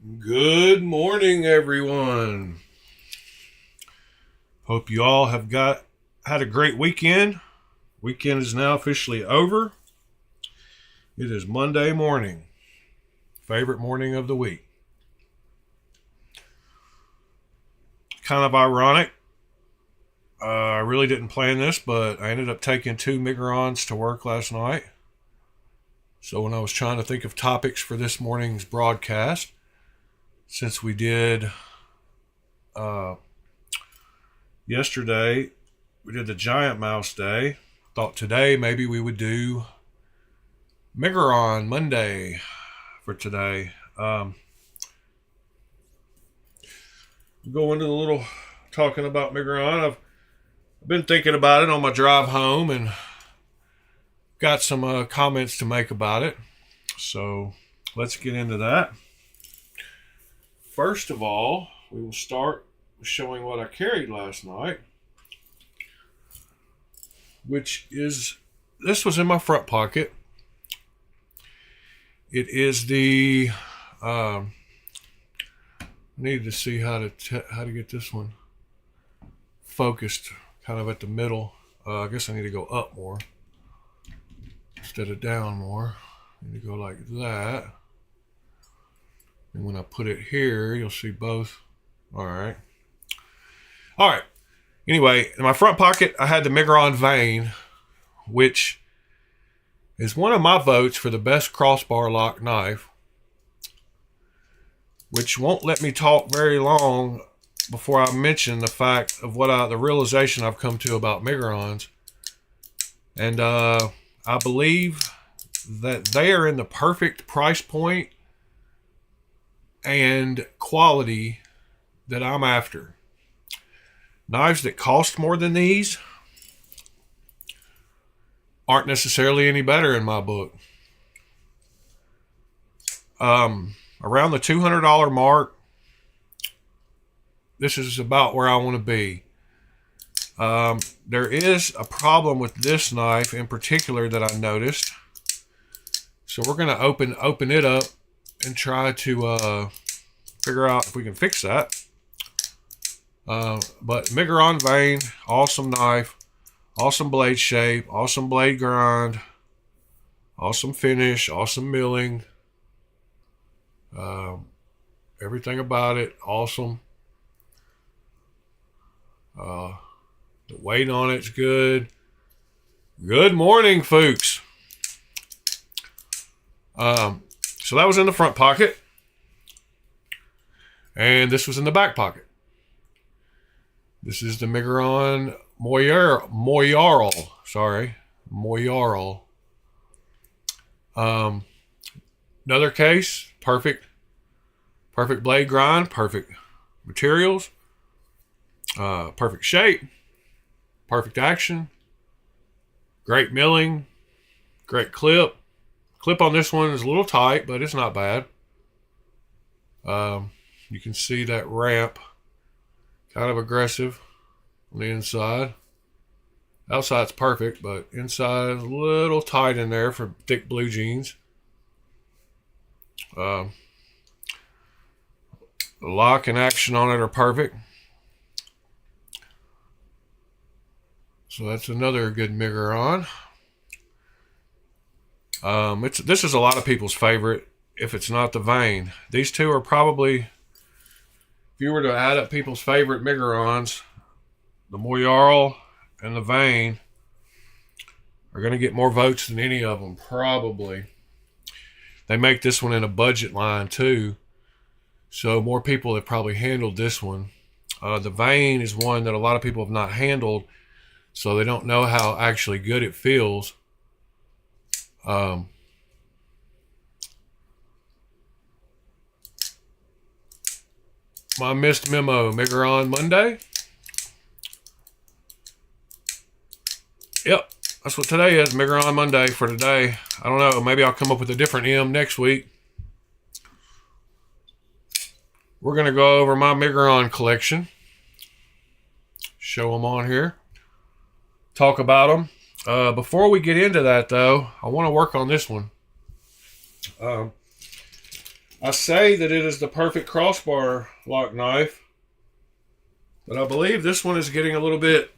Good morning, everyone. Hope you all have had a great weekend. Weekend is now officially over. It is Monday morning, favorite morning of the week. Kind of ironic. I really didn't plan this, but I ended up taking 2 Migurons to work last night. So when I was trying to think of topics for this morning's broadcast, since we did yesterday, we did the Giant Mouse Day. Thought today maybe we would do Miguron Monday for today. Go into the little talking about Miguron. I've been thinking about it on my drive home and got some comments to make about it. So let's get into that. First of all, we will start with showing what I carried last night, which is, this was in my front pocket. It is the, I needed to see how to get this one focused kind of at the middle. I guess I need to go up more instead of down more. I need to go like that. And when I put it here, you'll see both. All right. Anyway, in my front pocket, I had the Miguron Vane, which is one of my votes for the best crossbar lock knife, which won't let me talk very long before I mention the fact of the realization I've come to about Migurons. And I believe that they are in the perfect price point and quality that I'm after. Knives that cost more than these aren't necessarily any better in my book. Around the $200 mark, this is about where I want to be. There is a problem with this knife in particular that I noticed. So we're going to open it up and try to figure out if we can fix that. But Miguron Vane, awesome knife, awesome blade shape, awesome blade grind, awesome finish, awesome milling. Everything about it, awesome. The weight on it's good. Good morning, folks. So that was in the front pocket. And this was in the back pocket. This is the Miguron Moyaral. Sorry. Moyaral. Another case. Perfect blade grind. Perfect materials. Perfect shape. Perfect action. Great milling. Great clip. Clip on this one is a little tight, but it's not bad. You can see that ramp. Kind of aggressive on the inside. Outside's perfect, but inside is a little tight in there for thick blue jeans. The lock and action on it are perfect. So that's another good Miguron. This is a lot of people's favorite, if it's not the Vane. These two are probably, if you were to add up people's favorite Migurons, the Moyaral and the Vane are going to get more votes than any of them, probably. They make this one in a budget line too, so more people have probably handled this one. The Vane is one that a lot of people have not handled, so they don't know how actually good it feels. My missed memo, Miguron Monday. Yep, that's what today is, Miguron Monday for today. I don't know, maybe I'll come up with a different M next week. We're going to go over my Miguron collection. Show them on here. Talk about them. Before we get into that, though, I want to work on this one. I I say that it is the perfect crossbar lock knife, but I believe this one is getting a little bit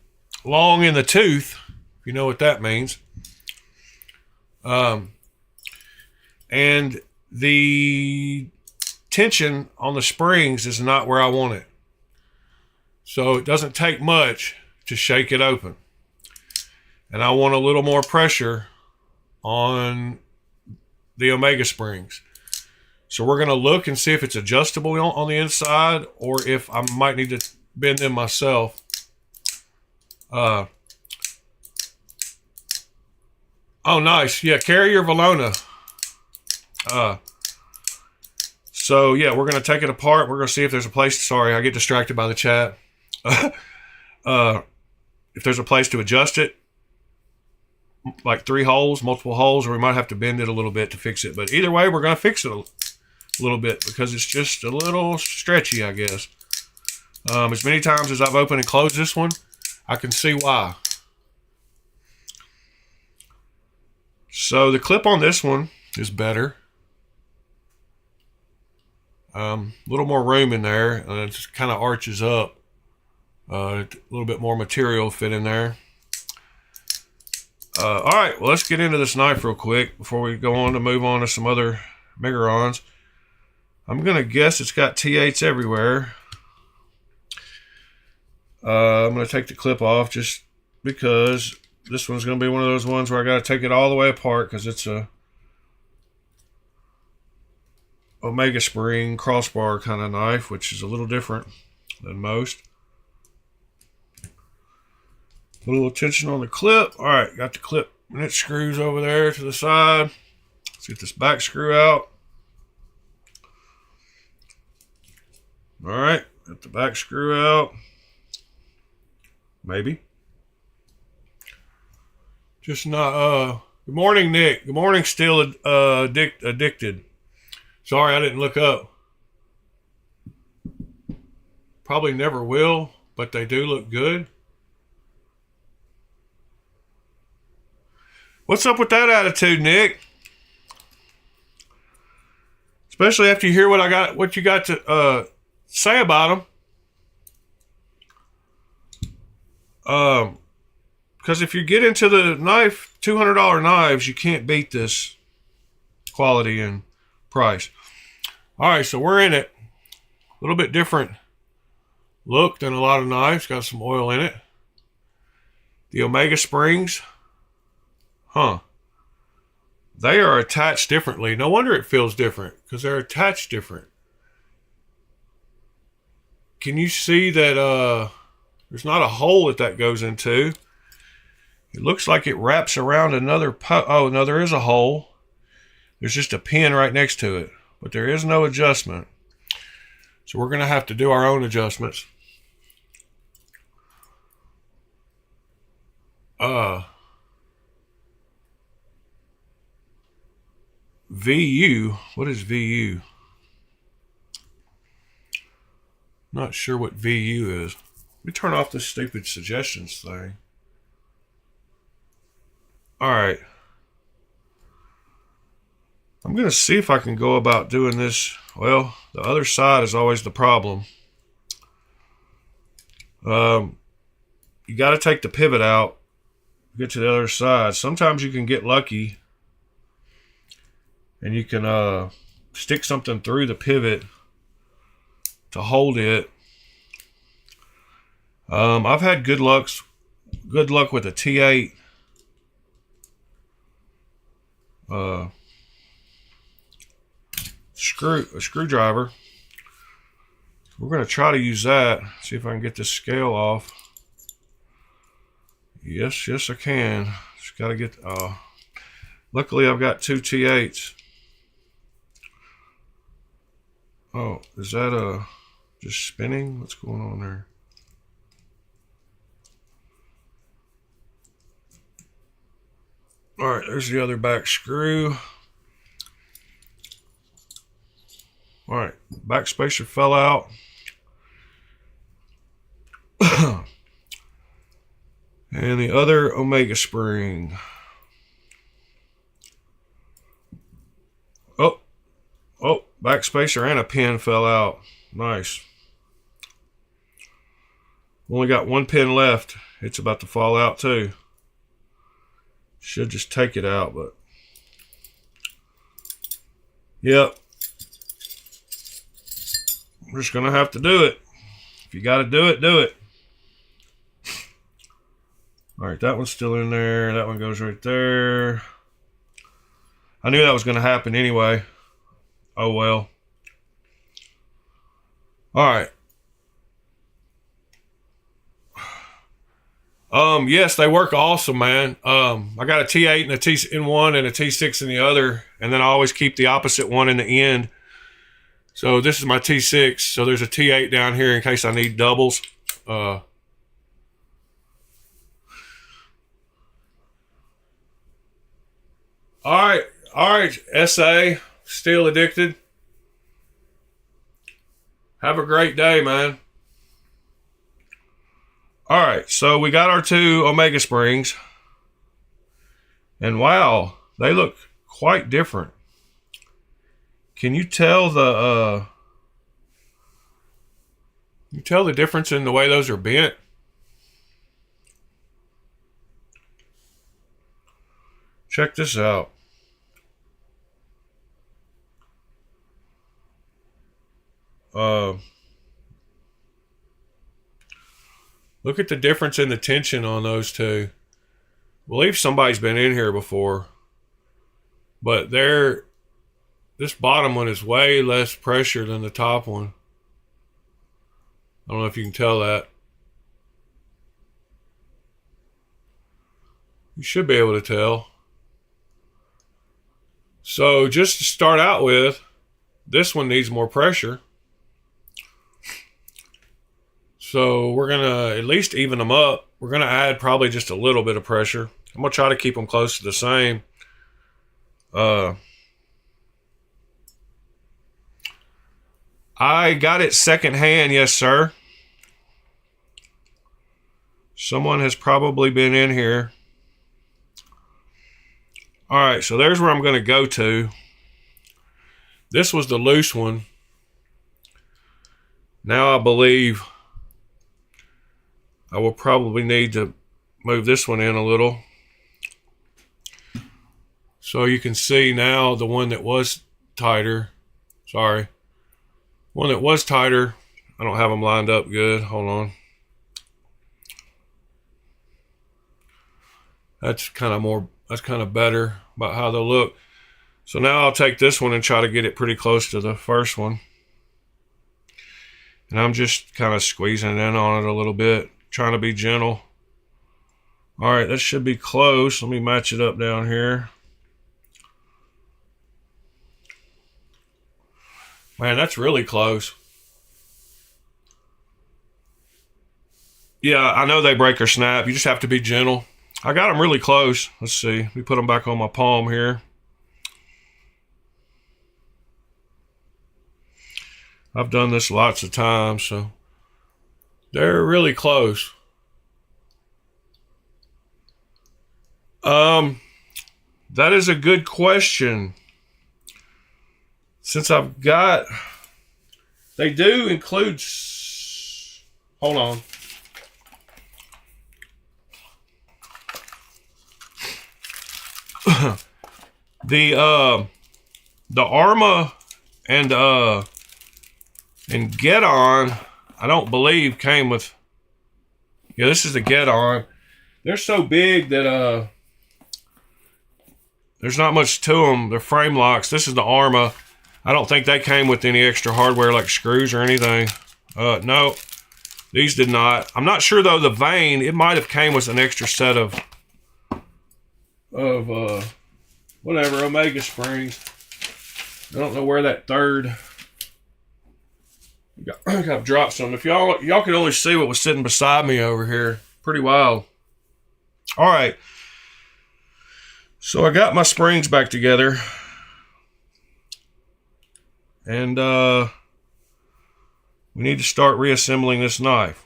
long in the tooth, if you know what that means. And the tension on the springs is not where I want it. So it doesn't take much to shake it open. And I want a little more pressure on the Omega springs. So we're going to look and see if it's adjustable on the inside or if I might need to bend them myself. Oh, nice. Yeah, Carrier Valona. So, yeah, we're going to take it apart. We're going to see if there's a place. Sorry, I get distracted by the chat. If there's a place to adjust it, like 3 holes, multiple holes, or we might have to bend it a little bit to fix it. But either way, we're going to fix it a little bit because it's just a little stretchy, I guess. As many times as I've opened and closed this one, I can see why. So the clip on this one is better. A little more room in there, and it just kind of arches up. A little bit more material fit in there. All right, well, let's get into this knife real quick before we go on to move on to some other Migurons. I'm going to guess it's got T8s everywhere. I'm going to take the clip off just because this one's going to be one of those ones where I got to take it all the way apart because it's a Omega spring crossbar kind of knife, which is a little different than most. A little tension on the clip. All right, got the clip and it screws over there to the side. Let's get this back screw out. All right, got the back screw out. Maybe. Just not, good morning, Nick. Good morning, still addicted. Sorry, I didn't look up. Probably never will, but they do look good. What's up with that attitude, Nick? Especially after you hear what you got to say about them. Because if you get into the knife, $200 knives, you can't beat this quality and price. All right, so we're in it. A little bit different look than a lot of knives. Got some oil in it. The Omega springs. Huh. They are attached differently. No wonder it feels different because they're attached different. Can you see that there's not a hole that goes into? It looks like it wraps around another oh, no, there is a hole. There's just a pin right next to it, but there is no adjustment. So we're going to have to do our own adjustments. VU. What is VU? Not sure what VU is. Let me turn off this stupid suggestions thing. All right. I'm going to see if I can go about doing this. Well, the other side is always the problem. You got to take the pivot out, get to the other side. Sometimes you can get lucky and you can stick something through the pivot to hold it. I've had good luck with a T8 screwdriver. We're going to try to use that. See if I can get this scale off. Yes, I can. Just got to get. Luckily, I've got 2 T8s. Oh, is that just spinning? What's going on there? All right, there's the other back screw. All right, back spacer fell out. And the other Omega spring. Oh, back spacer and a pin fell out. Nice. Only got one pin left. It's about to fall out too. Should just take it out, but yep. We're just gonna have to do it. If you gotta do it, do it. Alright, that one's still in there. That one goes right there. I knew that was gonna happen anyway. Oh well. Alright. Yes, they work awesome, man. I got a T8 and a T in one and a T6 in the other, and then I always keep the opposite one in the end. So this is my T6. So there's a T8 down here in case I need doubles. All right, SA, still addicted. Have a great day, man. All right, so we got our 2 Omega springs. And wow, they look quite different. Can you tell the difference in the way those are bent? Check this out. Look at the difference in the tension on those two. I believe somebody's been in here before, but this bottom one is way less pressure than the top one. I don't know if you can tell that. You should be able to tell. So just to start out with, this one needs more pressure. So we're going to at least even them up. We're going to add probably just a little bit of pressure. I'm going to try to keep them close to the same. I got it secondhand, yes, sir. Someone has probably been in here. All right, so there's where I'm going to go to. This was the loose one. Now I believe I will probably need to move this one in a little. So you can see now the one that was tighter. Sorry. One that was tighter. I don't have them lined up good. Hold on. That's kind of better about how they'll look. So now I'll take this one and try to get it pretty close to the first one. And I'm just kind of squeezing in on it a little bit, trying to be gentle. All right, that should be close. Let me match it up down here. Man, that's really close. Yeah, I know they break or snap. You just have to be gentle. I got them really close. Let's see. Let me put them back on my palm here. I've done this lots of times, so they're really close. That is a good question. Since I've got, they do include, hold on. The Arma and Get On, I don't believe came with, yeah, this is the Get On. They're so big that there's not much to them. They're frame locks. This is the Arma. I don't think they came with any extra hardware like screws or anything. No, these did not. I'm not sure though, the vane, it might have came with an extra set of whatever, Omega springs. I don't know where that third, I got dropped some. If y'all can only see what was sitting beside me over here. Pretty wild. All right. So I got my springs back together. And we need to start reassembling this knife.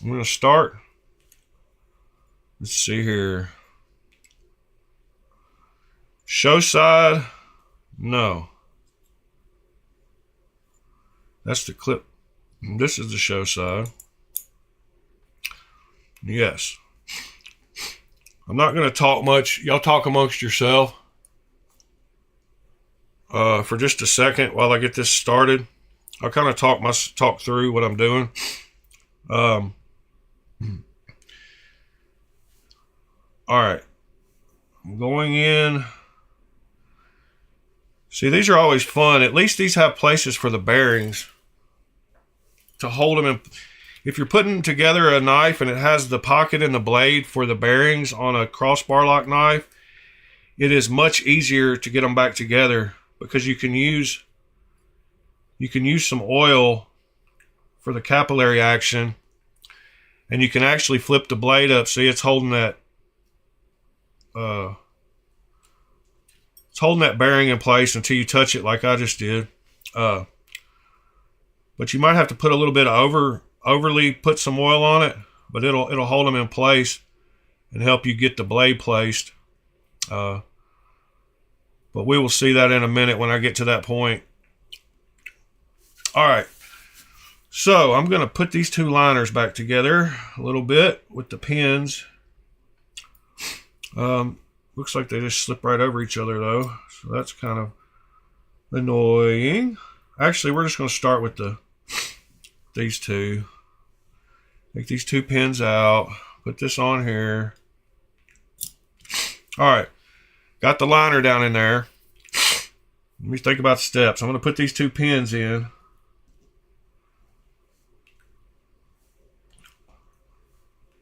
I'm going to start. Let's see here. Show side. No. That's the clip. And this is the show side. Yes. I'm not going to talk much. Y'all talk amongst yourself for just a second while I get this started. I'll kind of talk through what I'm doing. All right. I'm going in. See, these are always fun. At least these have places for the bearings to hold them in. If you're putting together a knife and it has the pocket and the blade for the bearings on a crossbar lock knife, it is much easier to get them back together because you can use some oil for the capillary action, and you can actually flip the blade up. See, it's holding that bearing in place until you touch it like I just did. But you might have to put a little bit of overly put some oil on it, but it'll hold them in place and help you get the blade placed. But we will see that in a minute when I get to that point. All right. So I'm going to put these two liners back together a little bit with the pins. Looks like they just slip right over each other though. So that's kind of annoying. Actually, we're just going to start with these two. Take these two pins out. Put this on here. All right. Got the liner down in there. Let me think about steps. I'm going to put these two pins in.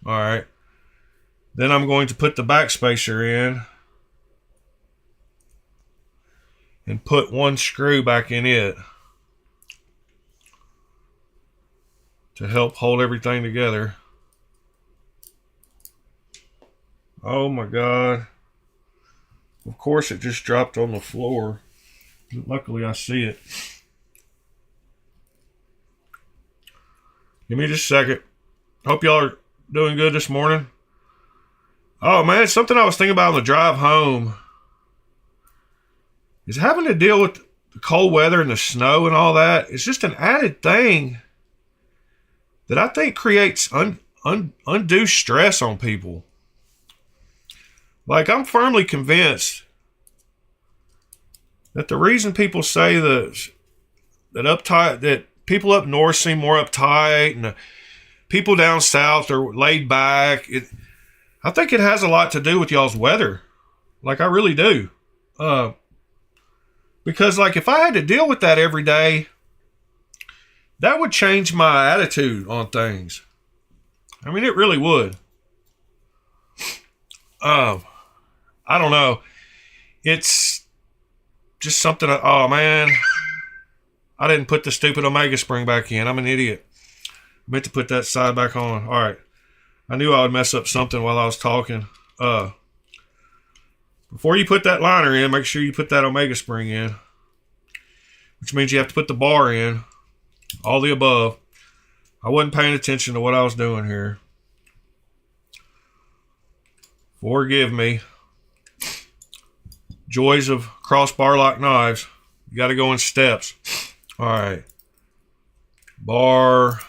All right. Then I'm going to put the back spacer in and put one screw back in it to help hold everything together. Oh my God. Of course it just dropped on the floor. Luckily I see it. Give me just a second. Hope y'all are doing good this morning. Oh man, something I was thinking about on the drive home is having to deal with the cold weather and the snow and all that. It's just an added thing that I think creates undue stress on people. Like, I'm firmly convinced that the reason people say that people up north seem more uptight and the people down south are laid back, I think it has a lot to do with y'all's weather. Like, I really do. Because, like, if I had to deal with that every day, that would change my attitude on things. I mean, it really would. I don't know. It's just something. Oh, man. I didn't put the stupid Omega spring back in. I'm an idiot. I meant to put that side back on. All right. I knew I would mess up something while I was talking. Before you put that liner in, make sure you put that Omega spring in. Which means you have to put the bar in. All the above. I wasn't paying attention to what I was doing here. Forgive me. Joys of crossbar lock knives. You got to go in steps. All right. Bar.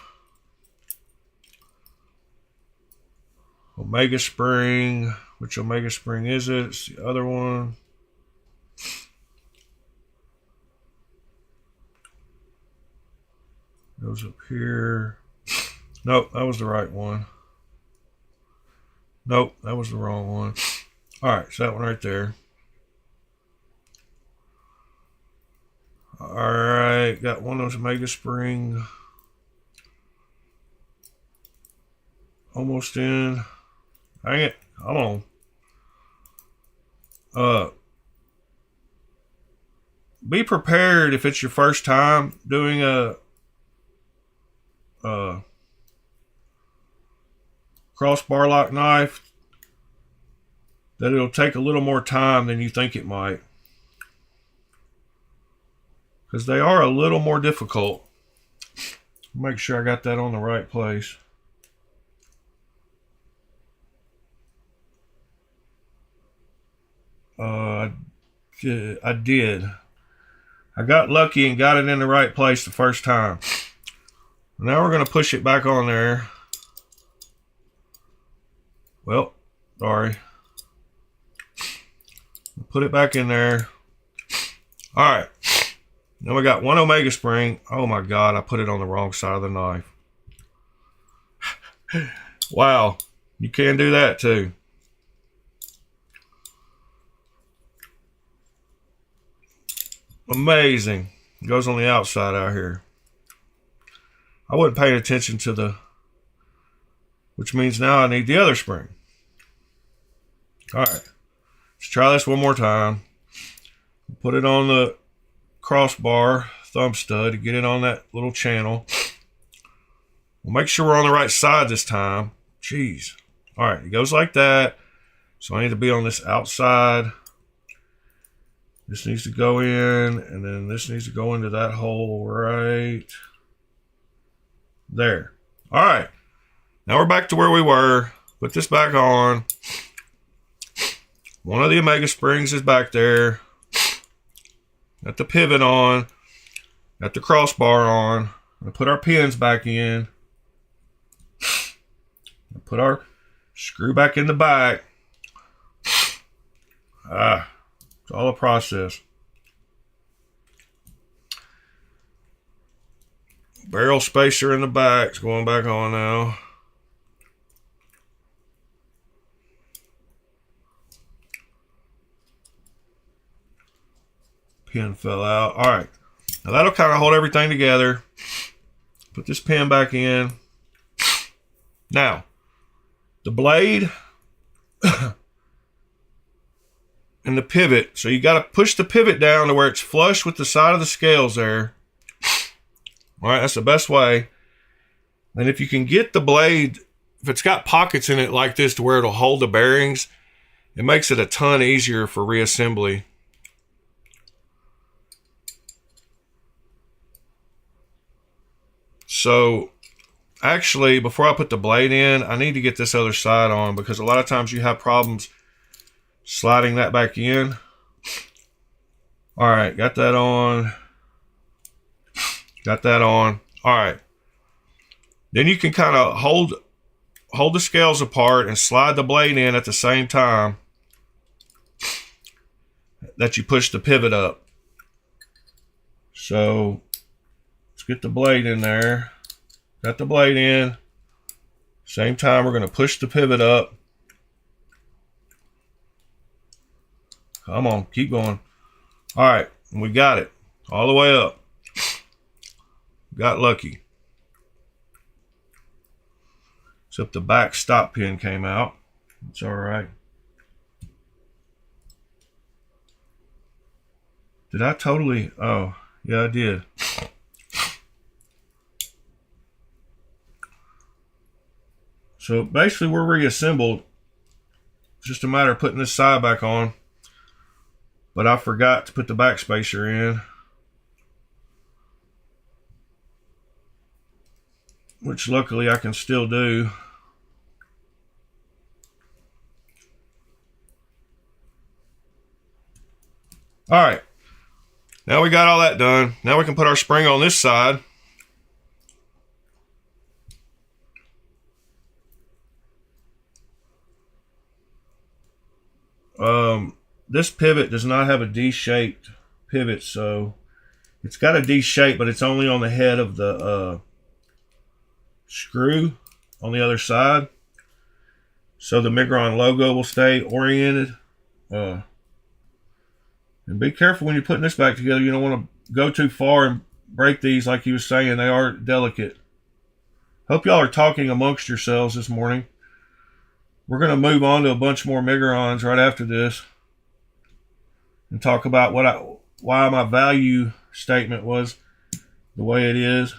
Omega spring. Which Omega spring is it? It's the other one. Goes up here. Nope, that was the right one. Nope, that was the wrong one. Alright, so that one right there. Alright, got one of those Omega spring. Almost in. Dang it. Hold on. Be prepared if it's your first time doing a crossbar lock knife, that it'll take a little more time than you think it might, because they are a little more difficult. Make sure I got that on the right place. I did. I got lucky and got it in the right place the first time. Now we're going to push it back on there. Well, sorry. Put it back in there. All right. Now we got one Omega spring. Oh my God, I put it on the wrong side of the knife. Wow, you can do that too. Amazing. It goes on the outside out here. I wasn't paying attention to the, which means now I need the other spring. All right, let's try this one more time. Put it on the crossbar thumb stud to get it on that little channel. We'll make sure we're on the right side this time. Jeez. All right, it goes like that. So I need to be on this outside. This needs to go in, and then this needs to go into that hole right there. All right. Now we're back to where we were. Put this back on. One of the Omega springs is back there. Got the pivot on. Got the crossbar on. We'll put our pins back in. Put our screw back in the back. It's all a process. Barrel spacer in the back is going back on now. Pin fell out. All right. Now that'll kind of hold everything together. Put this pin back in. Now, the blade and the pivot. So you got to push the pivot down to where it's flush with the side of the scales there. All right, that's the best way. And if you can get the blade, if it's got pockets in it like this to where it'll hold the bearings, it makes it a ton easier for reassembly. So actually, before I put the blade in, I need to get this other side on because a lot of times you have problems sliding that back in. All right, got that on. Got that on. All right. Then you can kind of hold the scales apart and slide the blade in at the same time that you push the pivot up. So let's get the blade in there. Got the blade in. Same time, we're going to push the pivot up. Come on, keep going. All right, and we got it all the way up. Got lucky. Except the back stop pin came out. It's all right. Did I totally? Oh, yeah, I did. So basically we're reassembled. It's just a matter of putting this side back on. But I forgot to put the back spacer in. Which luckily I can still do. All right. Now we got all that done. Now we can put our spring on this side. This pivot does not have a D-shaped pivot, so it's got a D shape, but it's only on the head of the screw on the other side. So the Miguron logo will stay oriented. And be careful when you're putting this back together. You don't want to go too far and break these like he was saying. They are delicate. Hope y'all are talking amongst yourselves this morning. We're going to move on to a bunch more Migurons right after this and talk about why my value statement was the way it is.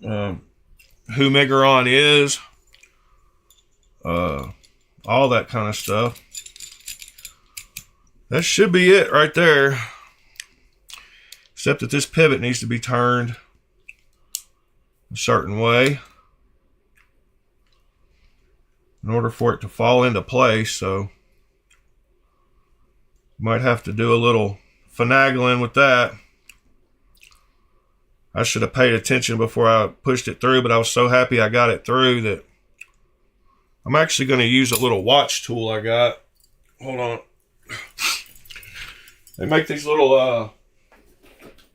Who Miguron is. All that kind of stuff. That should be it right there. Except that this pivot needs to be turned a certain way in order for it to fall into place. So Might have to do a little finagling with that. I should have paid attention before I pushed it through, but I was so happy I got it through that I'm actually going to use a little watch tool I got. Hold on. They make these little,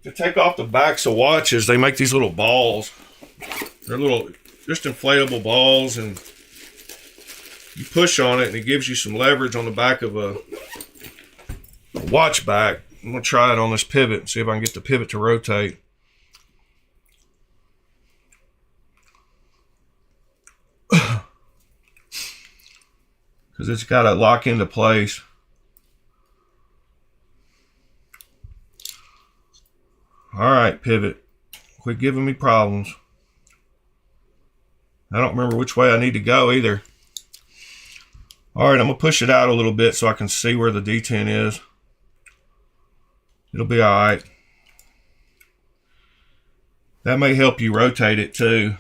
to take off the backs of watches, they make these little balls. They're little, just inflatable balls, and you push on it and it gives you some leverage on the back of a watch back. I'm going to try it on this pivot and see if I can get the pivot to rotate. Because it's got to lock into place. All right, pivot. Quit giving me problems. I don't remember which way I need to go either. All right, I'm going to push it out a little bit so I can see where the detent is. It'll be all right. That may help you rotate it too.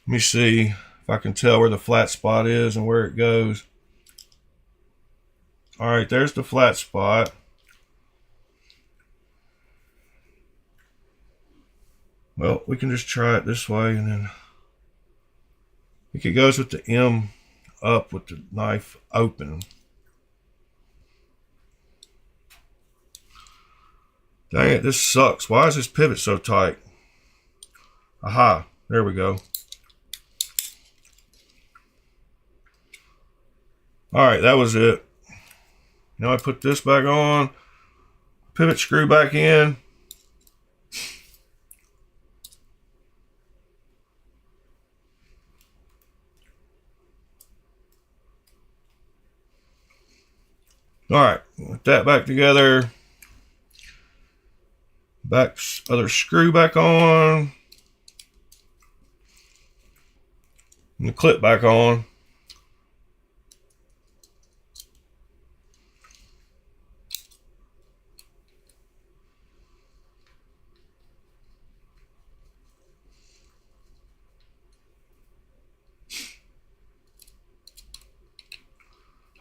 Let me see if I can tell where the flat spot is and where it goes. All right, there's the flat spot. Well, we can just try it this way, and then I think it goes with the M up with the knife open. Dang it, this sucks. Why is this pivot so tight? Aha, there we go. All right, that was it. Now I put this back on, pivot screw back in. All right, put that back together. Back other screw back on. And the clip back on.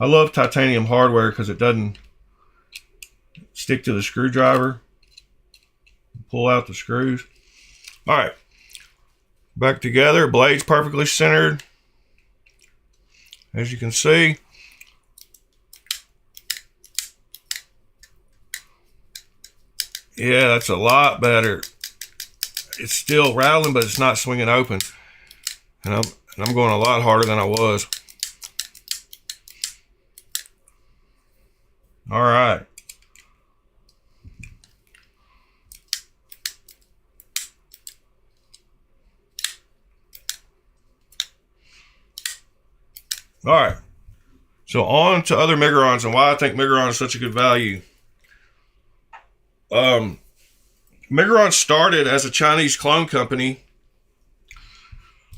I love titanium hardware because it doesn't stick to the screwdriver. Pull out the screws. All right, back together. Blade's perfectly centered, as you can see. Yeah, that's a lot better. It's still rattling, but it's not swinging open, and I'm going a lot harder than I was. All right. All right. So on to other Migurons and why I think Miguron is such a good value. Miguron started as a Chinese clone company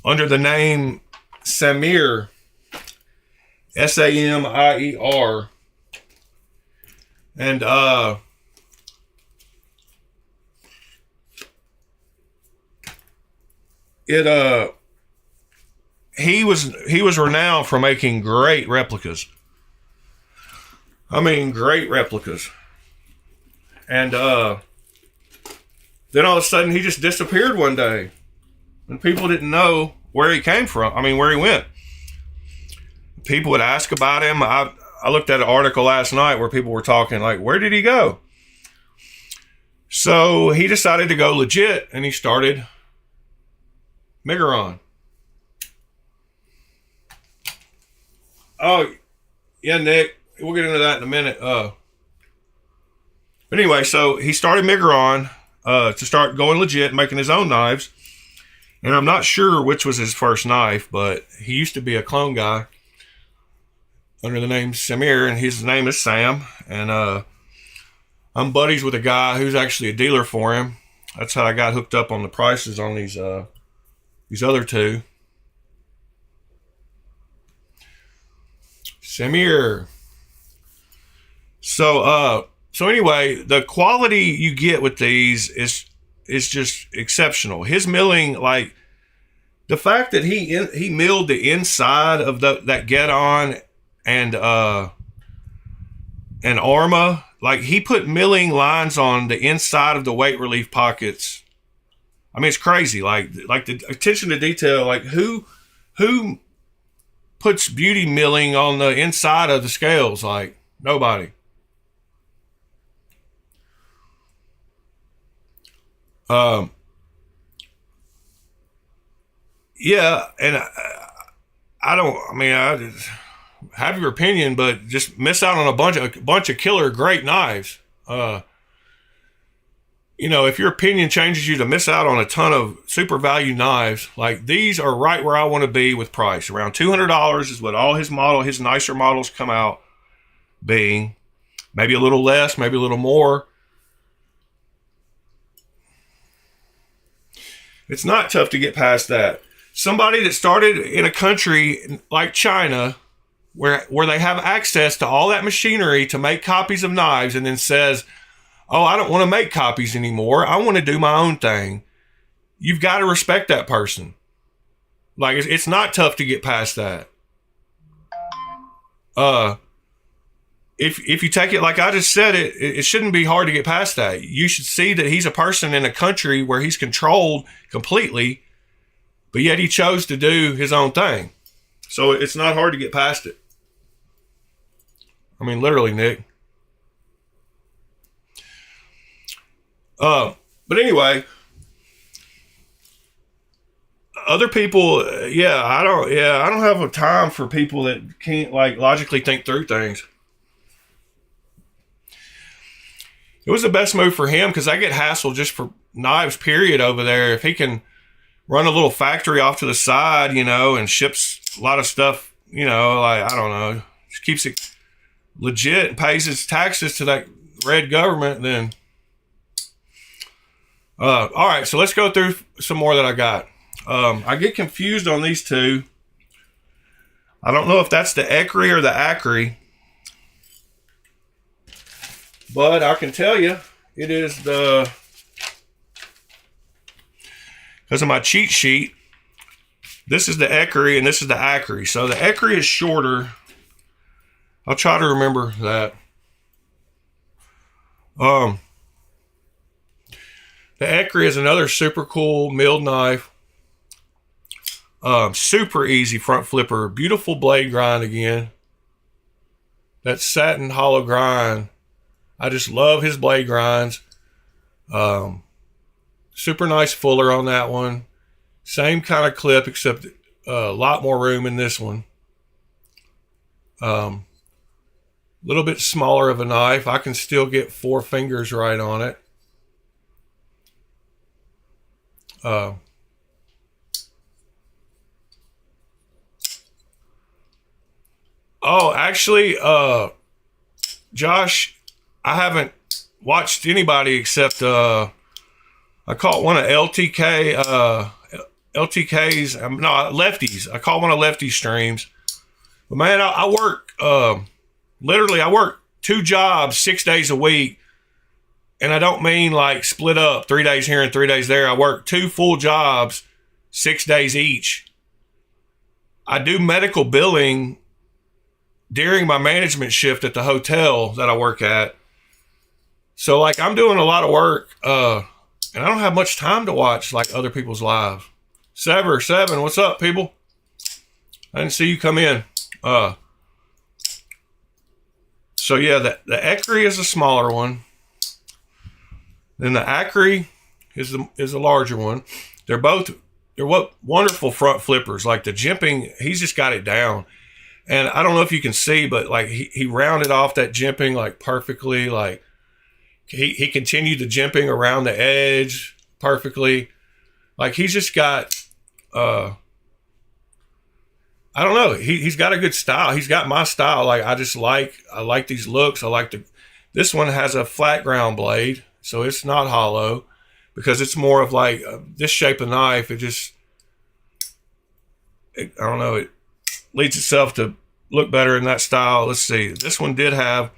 under the name Samir, S-A-M-I-E-R. And he was renowned for making great replicas. I mean, great replicas. And then all of a sudden he just disappeared one day, and people didn't know where he came from. I mean, where he went. People would ask about him. I looked at an article last night where people were talking like, where did he go? So he decided to go legit, and he started Miguron. Oh, yeah, Nick. We'll get into that in a minute. But anyway, so he started Miguron to start going legit, making his own knives. And I'm not sure which was his first knife, but he used to be a clone guy under the name Samir, and his name is Sam. And I'm buddies with a guy who's actually a dealer for him. That's how I got hooked up on the prices on these other two. Samir. So anyway, the quality you get with these is just exceptional. His milling, like the fact that he milled the inside of that get on, and and Arma. Like, he put milling lines on the inside of the weight relief pockets. I mean, it's crazy. Like the attention to detail. Like, who puts beauty milling on the inside of the scales? Like, nobody. Yeah, and I don't. I mean, I just have your opinion, but just miss out on a bunch of killer great knives. If your opinion changes you to miss out on a ton of super value knives, like these are right where I want to be with price. Around $200 is what all his nicer models come out being. Maybe a little less, maybe a little more. It's not tough to get past that. Somebody that started in a country like China, where they have access to all that machinery to make copies of knives, and then says, oh, I don't want to make copies anymore. I want to do my own thing. You've got to respect that person. Like, it's not tough to get past that. If you take it like I just said, it shouldn't be hard to get past that. You should see that he's a person in a country where he's controlled completely, but yet he chose to do his own thing. So it's not hard to get past it. I mean, literally, Nick. But anyway, other people, I don't have a time for people that can't like logically think through things. It was the best move for him because I get hassled just for knives, period, over there. If he can run a little factory off to the side, and ships a lot of stuff, like, I don't know, just keeps it legit and pays his taxes to that red government, then. All right, so let's go through some more that I got. I get confused on these two. I don't know if that's the Ecri or the Acri, but I can tell you it is because of my cheat sheet. This is the Ecri and this is the Acri. So the Ecri is shorter. I'll try to remember that. The Ecri is another super cool milled knife. Super easy front flipper. Beautiful blade grind again. That satin hollow grind. I just love his blade grinds. Super nice fuller on that one. Same kind of clip, except a lot more room in this one. Little bit smaller of a knife. I can still get 4 fingers right on it. Actually, Josh, I haven't watched anybody except I caught one of LTK's Lefty's. I caught one of Lefty's streams. But man, I work literally I work 2 jobs 6 days a week. And I don't mean like split up 3 days here and 3 days there. I work 2 full jobs, 6 days each. I do medical billing during my management shift at the hotel that I work at. So like I'm doing a lot of work, and I don't have much time to watch like other people's lives. Seven, what's up, people? I didn't see you come in. So yeah, the Ecri is a smaller one. Then the Acri is the larger one. They're wonderful front flippers. Like the jimping, he's just got it down. And I don't know if you can see, but like he rounded off that jimping like perfectly. Like he continued the jimping around the edge perfectly. Like he's just got I don't know. He's got a good style. He's got my style. Like I like these looks. This one has a flat ground blade, so it's not hollow because it's more of like this shape of knife. I don't know. It leads itself to look better in that style. Let's see. This one did have,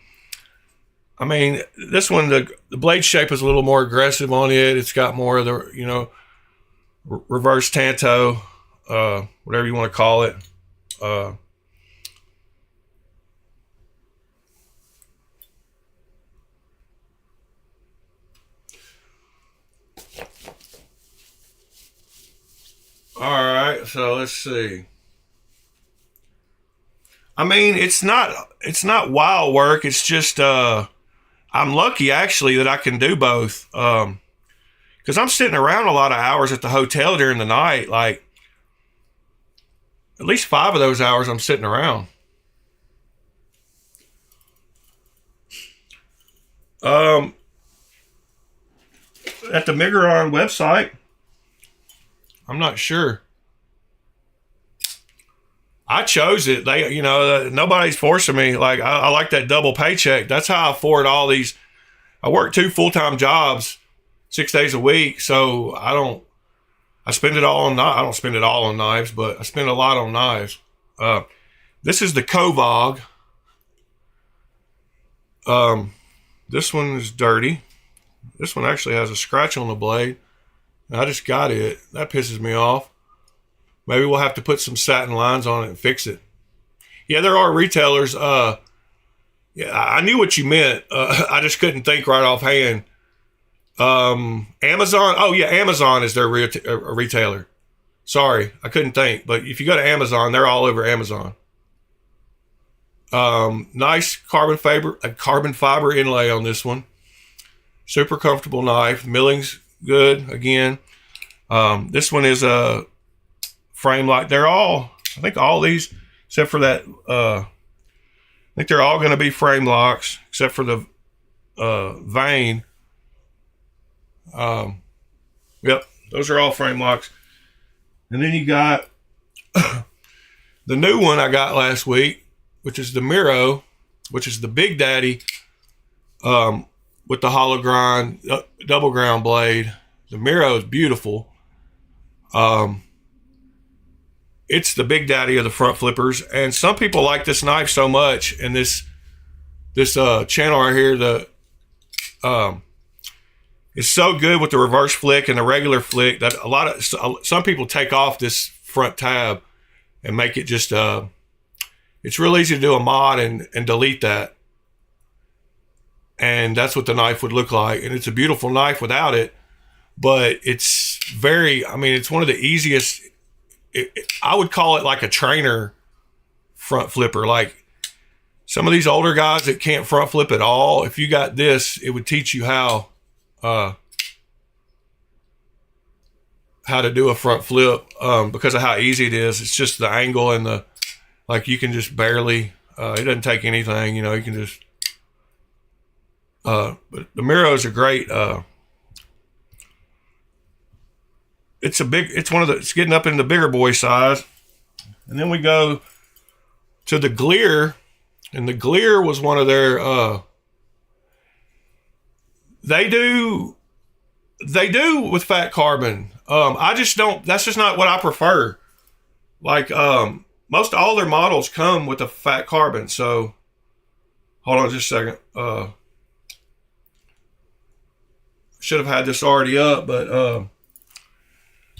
this one, the blade shape is a little more aggressive on it. It's got more of the, reverse tanto, whatever you want to call it. All right, so let's see. I mean, it's not wild work. It's just I'm lucky actually that I can do both. Because I'm sitting around a lot of hours at the hotel during the night. Like at least 5 of those hours I'm sitting around. Um, at the Miguron website, I'm not sure. I chose it. They, nobody's forcing me. Like I like that double paycheck. That's how I afford all these. I work 2 full-time jobs, 6 days a week. So I don't. I spend it all on. I don't spend it all on knives, but I spend a lot on knives. Uh, this is the Kovog. Um, this one is dirty. This one actually has a scratch on the blade. I just got it. That pisses me off. Maybe we'll have to put some satin lines on it and fix it. Yeah, there are retailers. Yeah, I knew what you meant. I just couldn't think right offhand. Amazon. Oh yeah, Amazon is their retailer. Sorry, I couldn't think. But if you go to Amazon, they're all over Amazon. Nice carbon fiber inlay on this one. Super comfortable knife. Milling's good again. This one is a frame lock. They're all. I think all these, except for that. I think they're all going to be frame locks, except for the vein. Yep, those are all frame locks. And then you got the new one I got last week, which is the Miro, which is the Big Daddy, with the hollow grind, double ground blade. The Miro is beautiful. It's the Big Daddy of the front flippers, and some people like this knife so much. And this channel right here, the is so good with the reverse flick and the regular flick that some people take off this front tab and make it just it's real easy to do a mod and delete that, and that's what the knife would look like. And it's a beautiful knife without it, but it's it's one of the easiest. I would call it like a trainer front flipper. Like some of these older guys that can't front flip at all, if you got this, it would teach you how to do a front flip, because of how easy it is. It's just the angle and you can just barely, it doesn't take anything, you can just, but the Miros are great. It's getting up in the bigger boy size. And then we go to the Glear, and the Glear was one of their, they do with fat carbon. I just don't. That's just not what I prefer. Like most all their models come with a fat carbon. So hold on just a second. Should have had this already up, but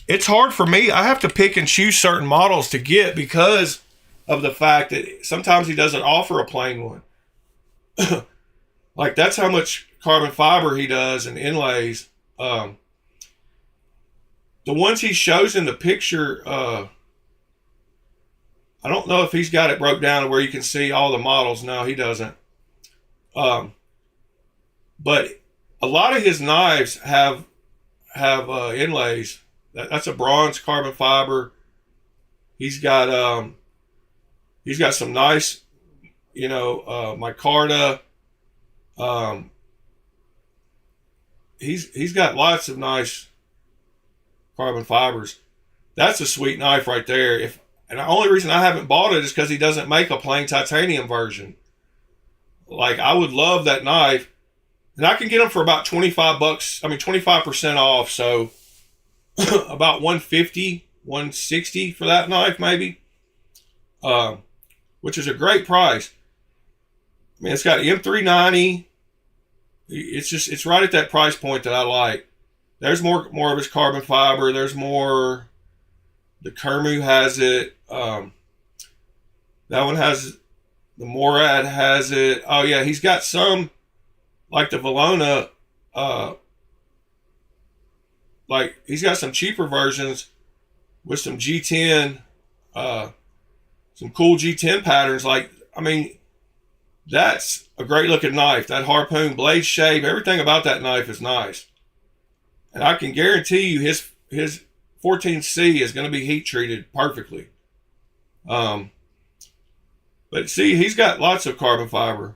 it's hard for me. I have to pick and choose certain models to get because of the fact that sometimes he doesn't offer a plain one. Like that's how much carbon fiber he does and inlays. The ones he shows in the picture, I don't know if he's got it broke down to where you can see all the models. No, he doesn't. But a lot of his knives have inlays. That's a bronze carbon fiber. He's got some nice, micarta. He's got lots of nice carbon fibers. That's a sweet knife right there. And the only reason I haven't bought it is because he doesn't make a plain titanium version. Like I would love that knife, and I can get them for about $25. 25% off. So about 150, 160 for that knife, maybe. Which is a great price. I mean, it's got M390. It's right at that price point that I like. There's more of his carbon fiber. There's more. The Kermu has it. That one has. The Morad has it. Oh yeah, he's got some, like the Valona. Like he's got some cheaper versions with some G10, some cool G10 patterns. Like, I mean, that's a great looking knife. That harpoon blade shape, everything about that knife is nice. And I can guarantee you his 14C is going to be heat treated perfectly. But see, he's got lots of carbon fiber.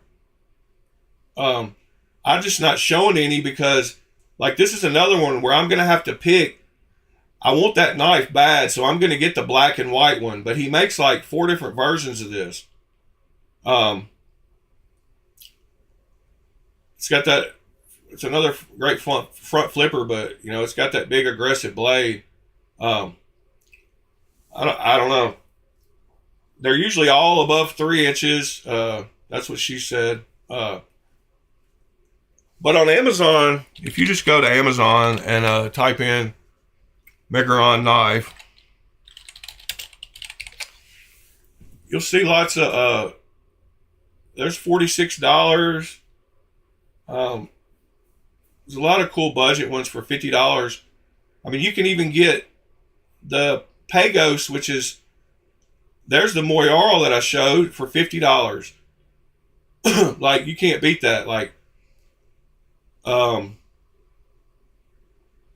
I'm just not showing any because, like, this is another one where I'm going to have to pick. I want that knife bad, so I'm going to get the black and white one. But he makes like 4 different versions of this. It's got that. It's another great front flipper, but you know it's got that big aggressive blade. I don't know. They're usually all above 3 inches. That's what she said. But on Amazon, if you just go to Amazon and type in Miguron knife, you'll see lots of, there's $46. There's a lot of cool budget ones for $50. I mean, you can even get the Pagos, which is, there's the Moyarl that I showed for $50. Like, you can't beat that. Like,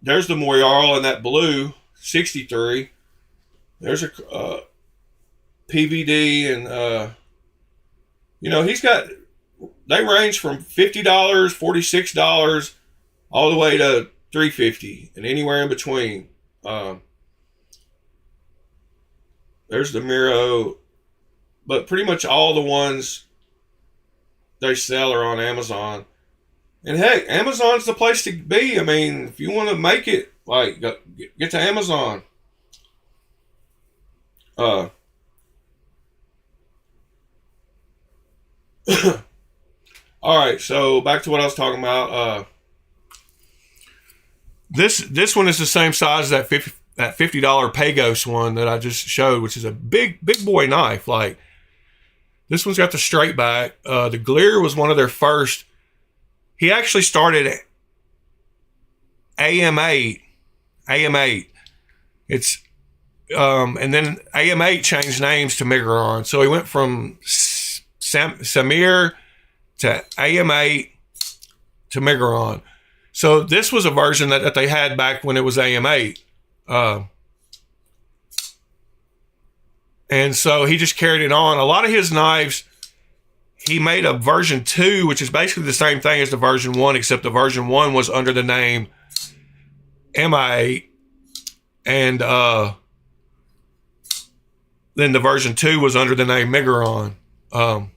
there's the Moyarl in that blue, 63. There's a PVD, and you know, he's got, they range from $50, $46, all the way to $350, and anywhere in between. There's the Miro, but pretty much all the ones they sell are on Amazon. And heck, Amazon's the place to be. I mean, if you want to make it, like, get to Amazon. All right, so back to what I was talking about. This one is the same size as that $50 Pagos one that I just showed, which is a big boy knife. Like, this one's got the straight back. The Glear was one of their first. He actually started AM8. It's and then AM8 changed names to Miguron. So he went from Samir to AM8 to Miguron. So this was a version that they had back when it was AM8. And so he just carried it on. A lot of his knives, he made a version 2, which is basically the same thing as the version 1, except the version 1 was under the name MI8. And then the version 2 was under the name Miguron.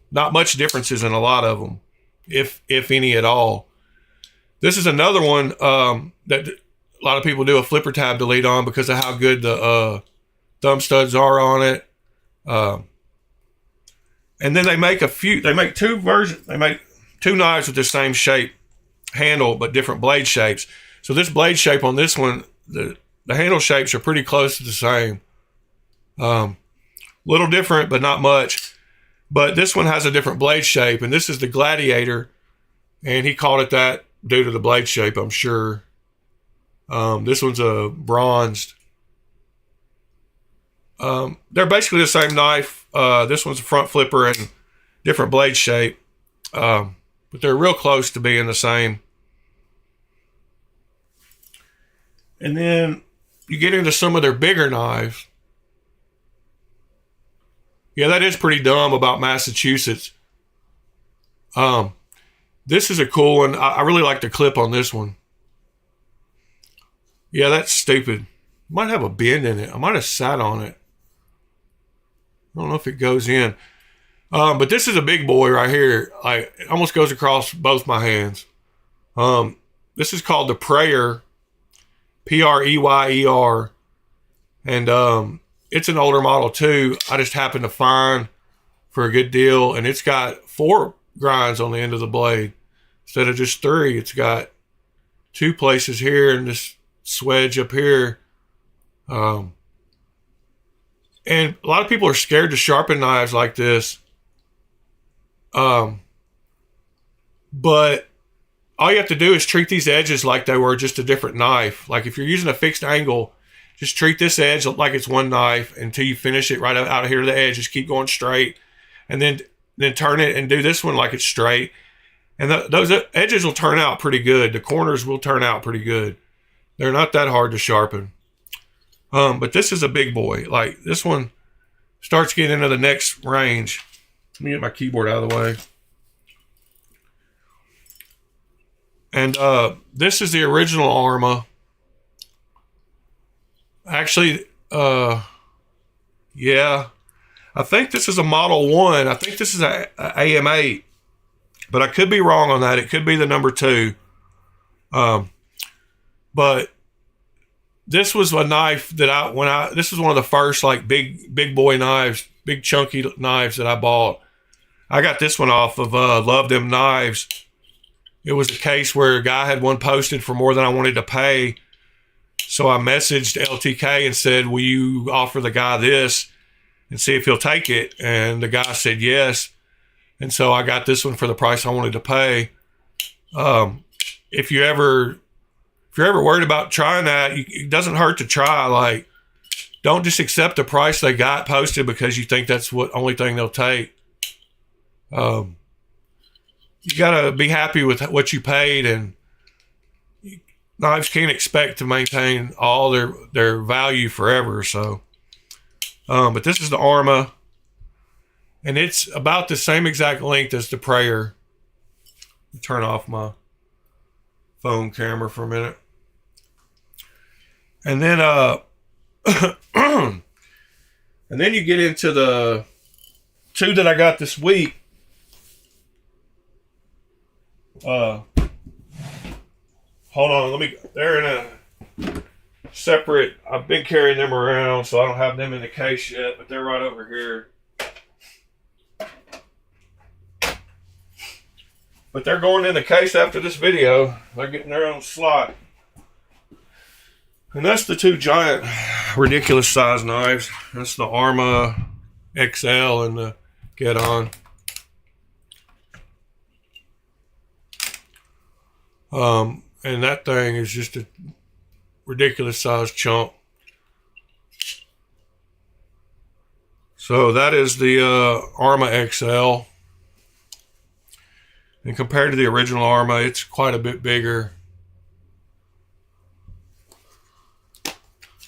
Not much differences in a lot of them, if any at all. This is another one that a lot of people do a flipper tab delete on because of how good the thumb studs are on it. And then they make two knives with the same shape handle, but different blade shapes. So this blade shape on this one, the handle shapes are pretty close to the same. Little different, but not much. But this one has a different blade shape, and this is the Gladiator, and he called it that due to the blade shape, I'm sure. This one's a bronzed. They're basically the same knife. This one's a front flipper and different blade shape, but they're real close to being the same. And then you get into some of their bigger knives. Yeah, that is pretty dumb about Massachusetts. This is a cool one. I really like the clip on this one. Yeah, that's stupid. Might have a bend in it. I might have sat on it. I don't know if it goes in. But this is a big boy right here. It almost goes across both my hands. This is called the Prayer. Preyer. And it's an older model too. I just happened to find for a good deal. And it's got 4 grinds on the end of the blade instead of just 3. It's got 2 places here and this swedge up here. And a lot of people are scared to sharpen knives like this. But all you have to do is treat these edges like they were just a different knife. Like if you're using a fixed angle, just treat this edge like it's one knife until you finish it right out here to the edge. Just keep going straight, and then turn it and do this one like it's straight. And those edges will turn out pretty good. The corners will turn out pretty good. They're not that hard to sharpen. But this is a big boy. Like this one starts getting into the next range. Let me get my keyboard out of the way. And this is the original Arma. Actually, yeah, I think this is a Model 1. I think this is a AM8, but I could be wrong on that. It could be the number 2. But this was a knife that this was one of the first like big boy knives, big chunky knives that I bought. I got this one off of Love Them Knives. It was a case where a guy had one posted for more than I wanted to pay. So I messaged LTK and said, will you offer the guy this and see if he'll take it? And the guy said yes. And so I got this one for the price I wanted to pay. If you're ever worried about trying that, it doesn't hurt to try. Like, don't just accept the price they got posted because you think that's what only thing they'll take. You gotta be happy with what you paid, and knives can't expect to maintain all their value forever. So, but this is the Arma, and it's about the same exact length as the Prayer. Turn off my phone camera for a minute. And then and then you get into the 2 that I got this week. Hold on, they're in a separate, I've been carrying them around, so I don't have them in the case yet, but they're right over here. But they're going in the case after this video. They're getting their own slot. And that's the 2 giant, ridiculous size knives. That's the Arma XL and the Get On. And that thing is just a ridiculous size chunk. So that is the Arma XL. And compared to the original Arma, it's quite a bit bigger.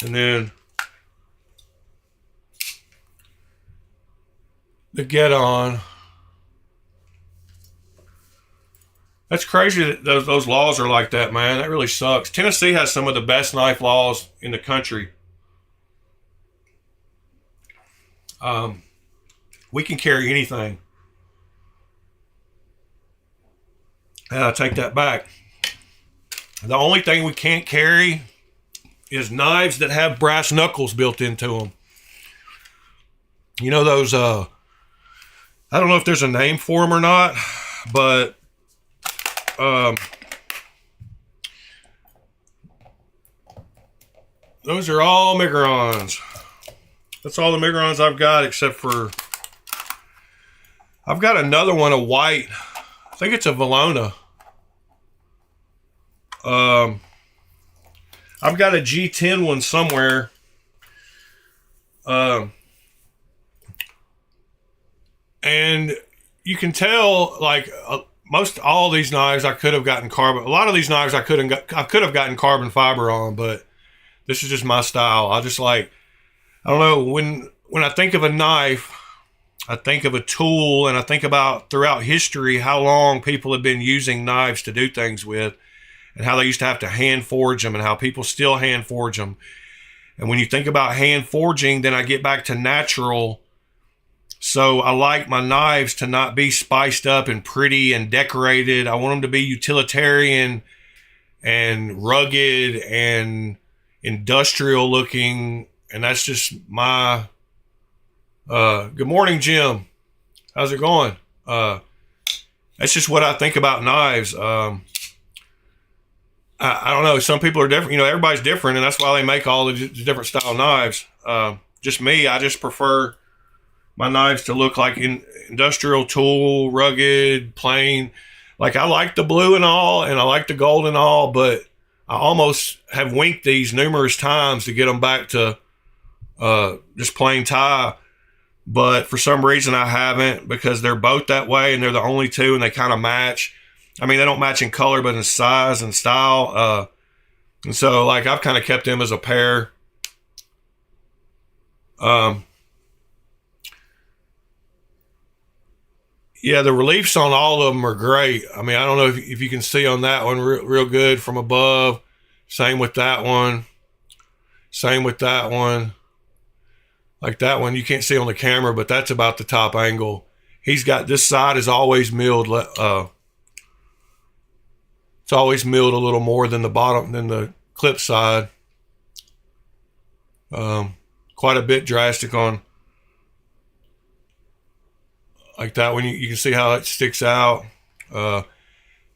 And then the Get On. That's crazy that those laws are like that, man. That really sucks. Tennessee has some of the best knife laws in the country. We can carry anything. And I take that back. The only thing we can't carry is knives that have brass knuckles built into them. You know those, I don't know if there's a name for them or not, but those are all Migurons. That's all the Migurons I've got, except for I've got another one, a white. I think it's a Valona. I've got a G10 one somewhere. And you can tell, like, most all these knives I could have gotten carbon. A lot of these knives I could have gotten carbon fiber on, but this is just my style. I just like, I don't know, when I think of a knife, I think of a tool, and I think about throughout history how long people have been using knives to do things with, and how they used to have to hand forge them, and how people still hand forge them. And when you think about hand forging, then I get back to natural. So I like my knives to not be spiced up and pretty and decorated. I want them to be utilitarian and rugged and industrial looking. And that's just my, good morning, Jim. How's it going? That's just what I think about knives. I don't know. Some people are different. You know, everybody's different, and that's why they make all the different style knives. Just me, I just prefer my knives to look like industrial tool, rugged, plain. Like, I like the blue and all, and I like the gold and all, but I almost have winked these numerous times to get them back to just plain tie, but for some reason I haven't, because they're both that way and they're the only two, and they kind of match. I mean, they don't match in color, but in size and style. And so, like, I've kind of kept them as a pair. Yeah, the reliefs on all of them are great. I mean, I don't know if you can see on that one real good from above. Same with that one. Same with that one. Like that one, you can't see on the camera, but that's about the top angle. He's got, this side is always milled. It's always milled a little more than the bottom, than the clip side. Quite a bit drastic on, like that one. You can see how it sticks out. And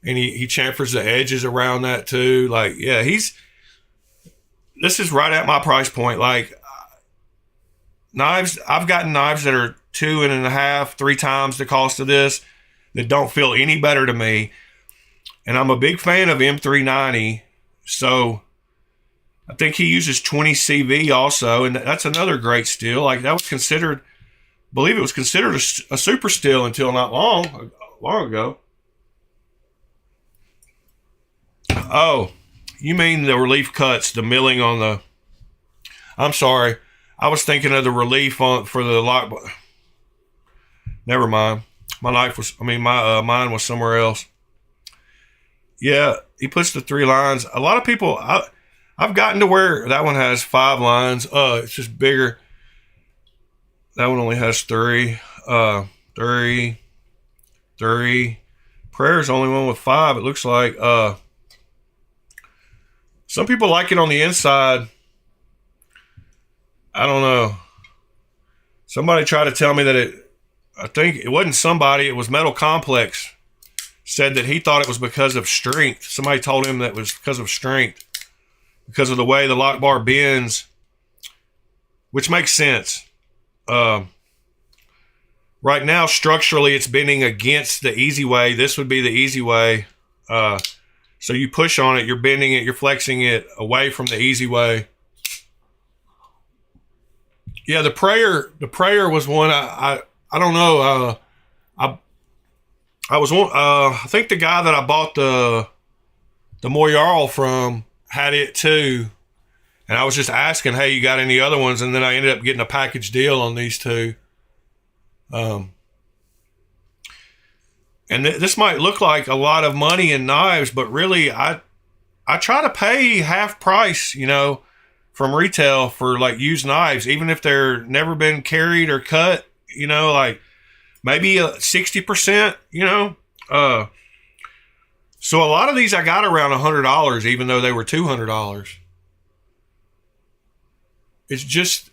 he chamfers the edges around that too. Like, yeah, this is right at my price point. Like, knives, I've gotten knives that are 2.5, 3 times the cost of this that don't feel any better to me. And I'm a big fan of M390. So I think he uses 20 CV also. And that's another great steel. Like, that was considered, I believe it was considered a super steel until not long ago. Oh, you mean the relief cuts, the milling on the, I'm sorry. I was thinking of the relief on for the lock. Never mind. My knife was, mine was somewhere else. Yeah, he puts the 3 lines. A lot of people, I've gotten to where that one has 5 lines. It's just bigger. That one only has 3. 3. Prayer's the only one with 5, it looks like. Some people like it on the inside. I don't know. Somebody tried to tell me that I think it wasn't somebody, it was Metal Complex, said that he thought it was because of strength. Somebody told him that it was because of strength, because of the way the lock bar bends, which makes sense. Right now, structurally, it's bending against the easy way. This would be the easy way. So you push on it, you're bending it, you're flexing it away from the easy way. Yeah, the prayer was one I don't know. I was one. I think the guy that I bought the Moyarl from had it too, and I was just asking, hey, you got any other ones? And then I ended up getting a package deal on these two. And this might look like a lot of money in knives, but really, I try to pay half price, from retail for like used knives, even if they're never been carried or cut, like maybe 60%, so a lot of these I got around $100, even though they were $200. It's just,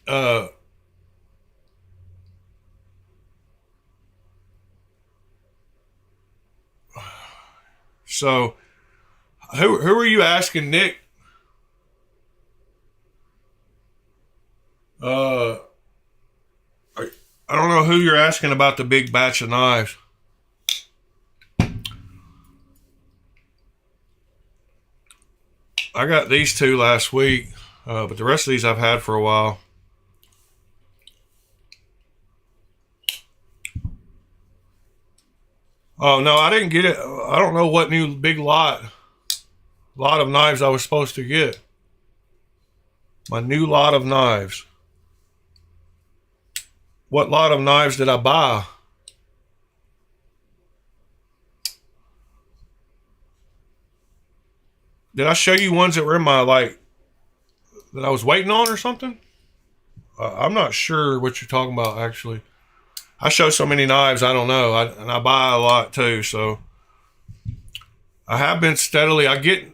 so who are you asking, Nick? I don't know who you're asking about the big batch of knives. I got these 2 last week, but the rest of these I've had for a while. Oh, no, I didn't get it. I don't know what new big lot of knives I was supposed to get. My new lot of knives. What lot of knives did I buy? Did I show you ones that were in my, that I was waiting on or something? I'm not sure what you're talking about, actually. I show so many knives, I don't know. And I buy a lot too, so. I have been steadily, I get,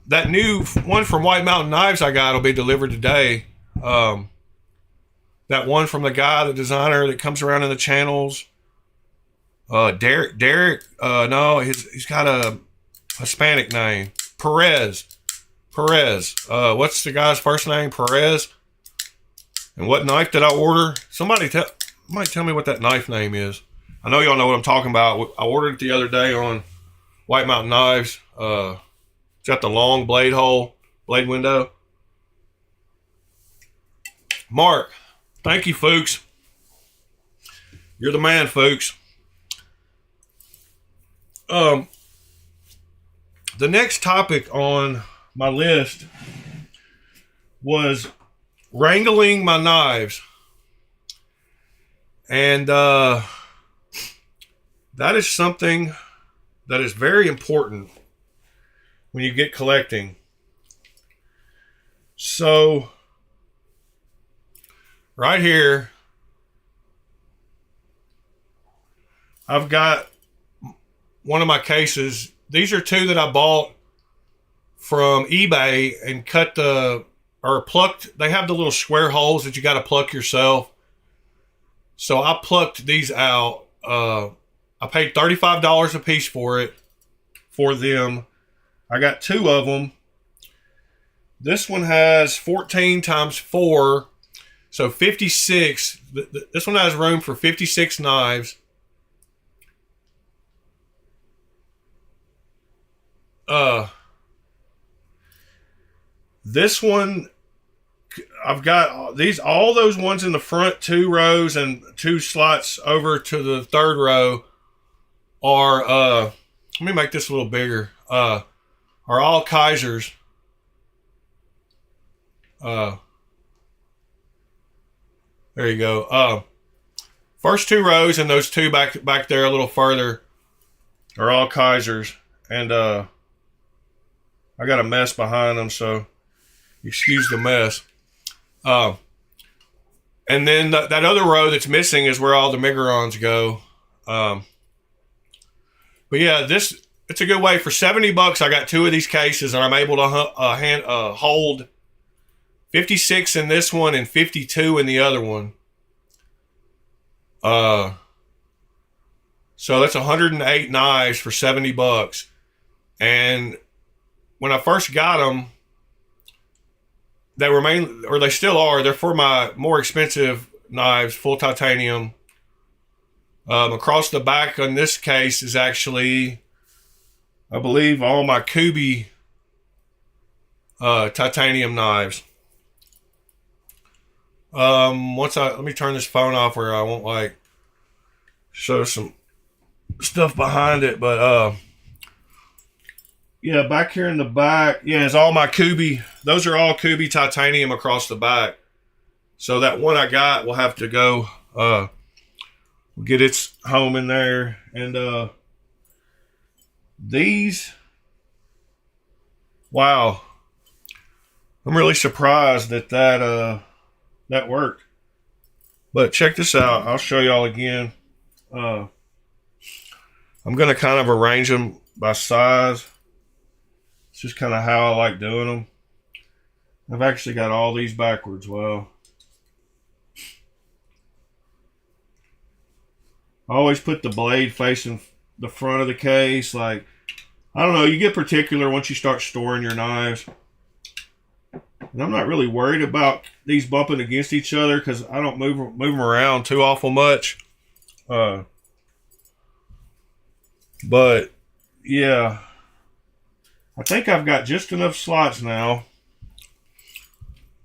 that new one from White Mountain Knives I got will be delivered today. That one from the guy, the designer that comes around in the channels. Derek, no, he's got a Hispanic name. Perez. What's the guy's first name? Perez. And what knife did I order? Somebody might tell me what that knife name is. I know y'all know what I'm talking about. I ordered it the other day on White Mountain Knives. It's got the long blade window. Mark, thank you, folks. You're the man, folks. The next topic on my list was wrangling my knives. And that is something that is very important when you get collecting. So, right here, I've got one of my cases. These are two that I bought from eBay and plucked. They have the little square holes that you got to pluck yourself. So I plucked these out. I paid $35 a piece for them. I got two of them. This one has 14 times 4, so 56. This one has room for 56 knives. This one, I've got all those ones in the front 2 rows and 2 slots over to the 3rd row are, let me make this a little bigger, are all Kaisers. There you go. First 2 rows and those 2 back there a little further are all Kaisers. And I got a mess behind them, so excuse the mess. And then that other row that's missing is where all the Migurons go. But yeah, it's a good way. For $70, I got 2 of these cases, and I'm able to hold 56 in this one and 52 in the other one. So that's 108 knives for $70. And when I first got them, they still are. They're for my more expensive knives, full titanium. Across the back on this case is actually, I believe, all my Kubi titanium knives. Let me turn this phone off where I won't show some stuff behind it, but yeah, back here in the back, yeah, it's all my Kubi. Those are all Kubi titanium across the back. So that one I got will have to go get its home in there. And these, wow, I'm really surprised that worked. But check this out. I'll show y'all again. I'm going to kind of arrange them by size. It's just kind of how I like doing them. I've actually got all these backwards. Well, I always put the blade facing the front of the case. I don't know, you get particular once you start storing your knives. And I'm not really worried about these bumping against each other because I don't move them around too awful much. But yeah, I think I've got just enough slots now.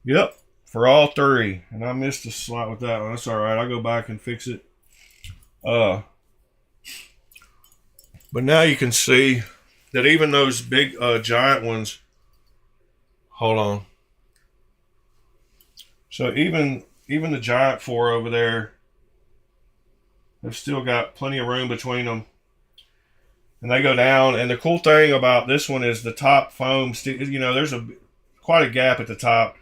Yep, for all 3. And I missed a slot with that one. That's all right. I'll go back and fix it. But now you can see that even those big giant ones, hold on. So even the giant 4 over there, they've still got plenty of room between them. And they go down. And the cool thing about this one is the top foam, there's quite a gap at the top.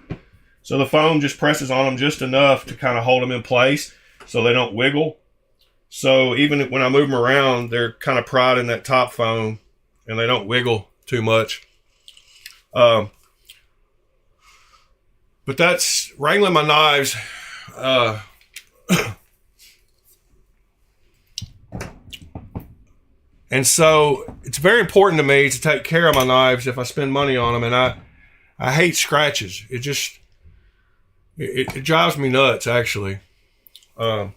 So the foam just presses on them just enough to kind of hold them in place so they don't wiggle. So even when I move them around, they're kind of pried in that top foam and they don't wiggle too much. But that's wrangling my knives. And so it's very important to me to take care of my knives if I spend money on them. And I hate scratches. It just, it drives me nuts, actually. And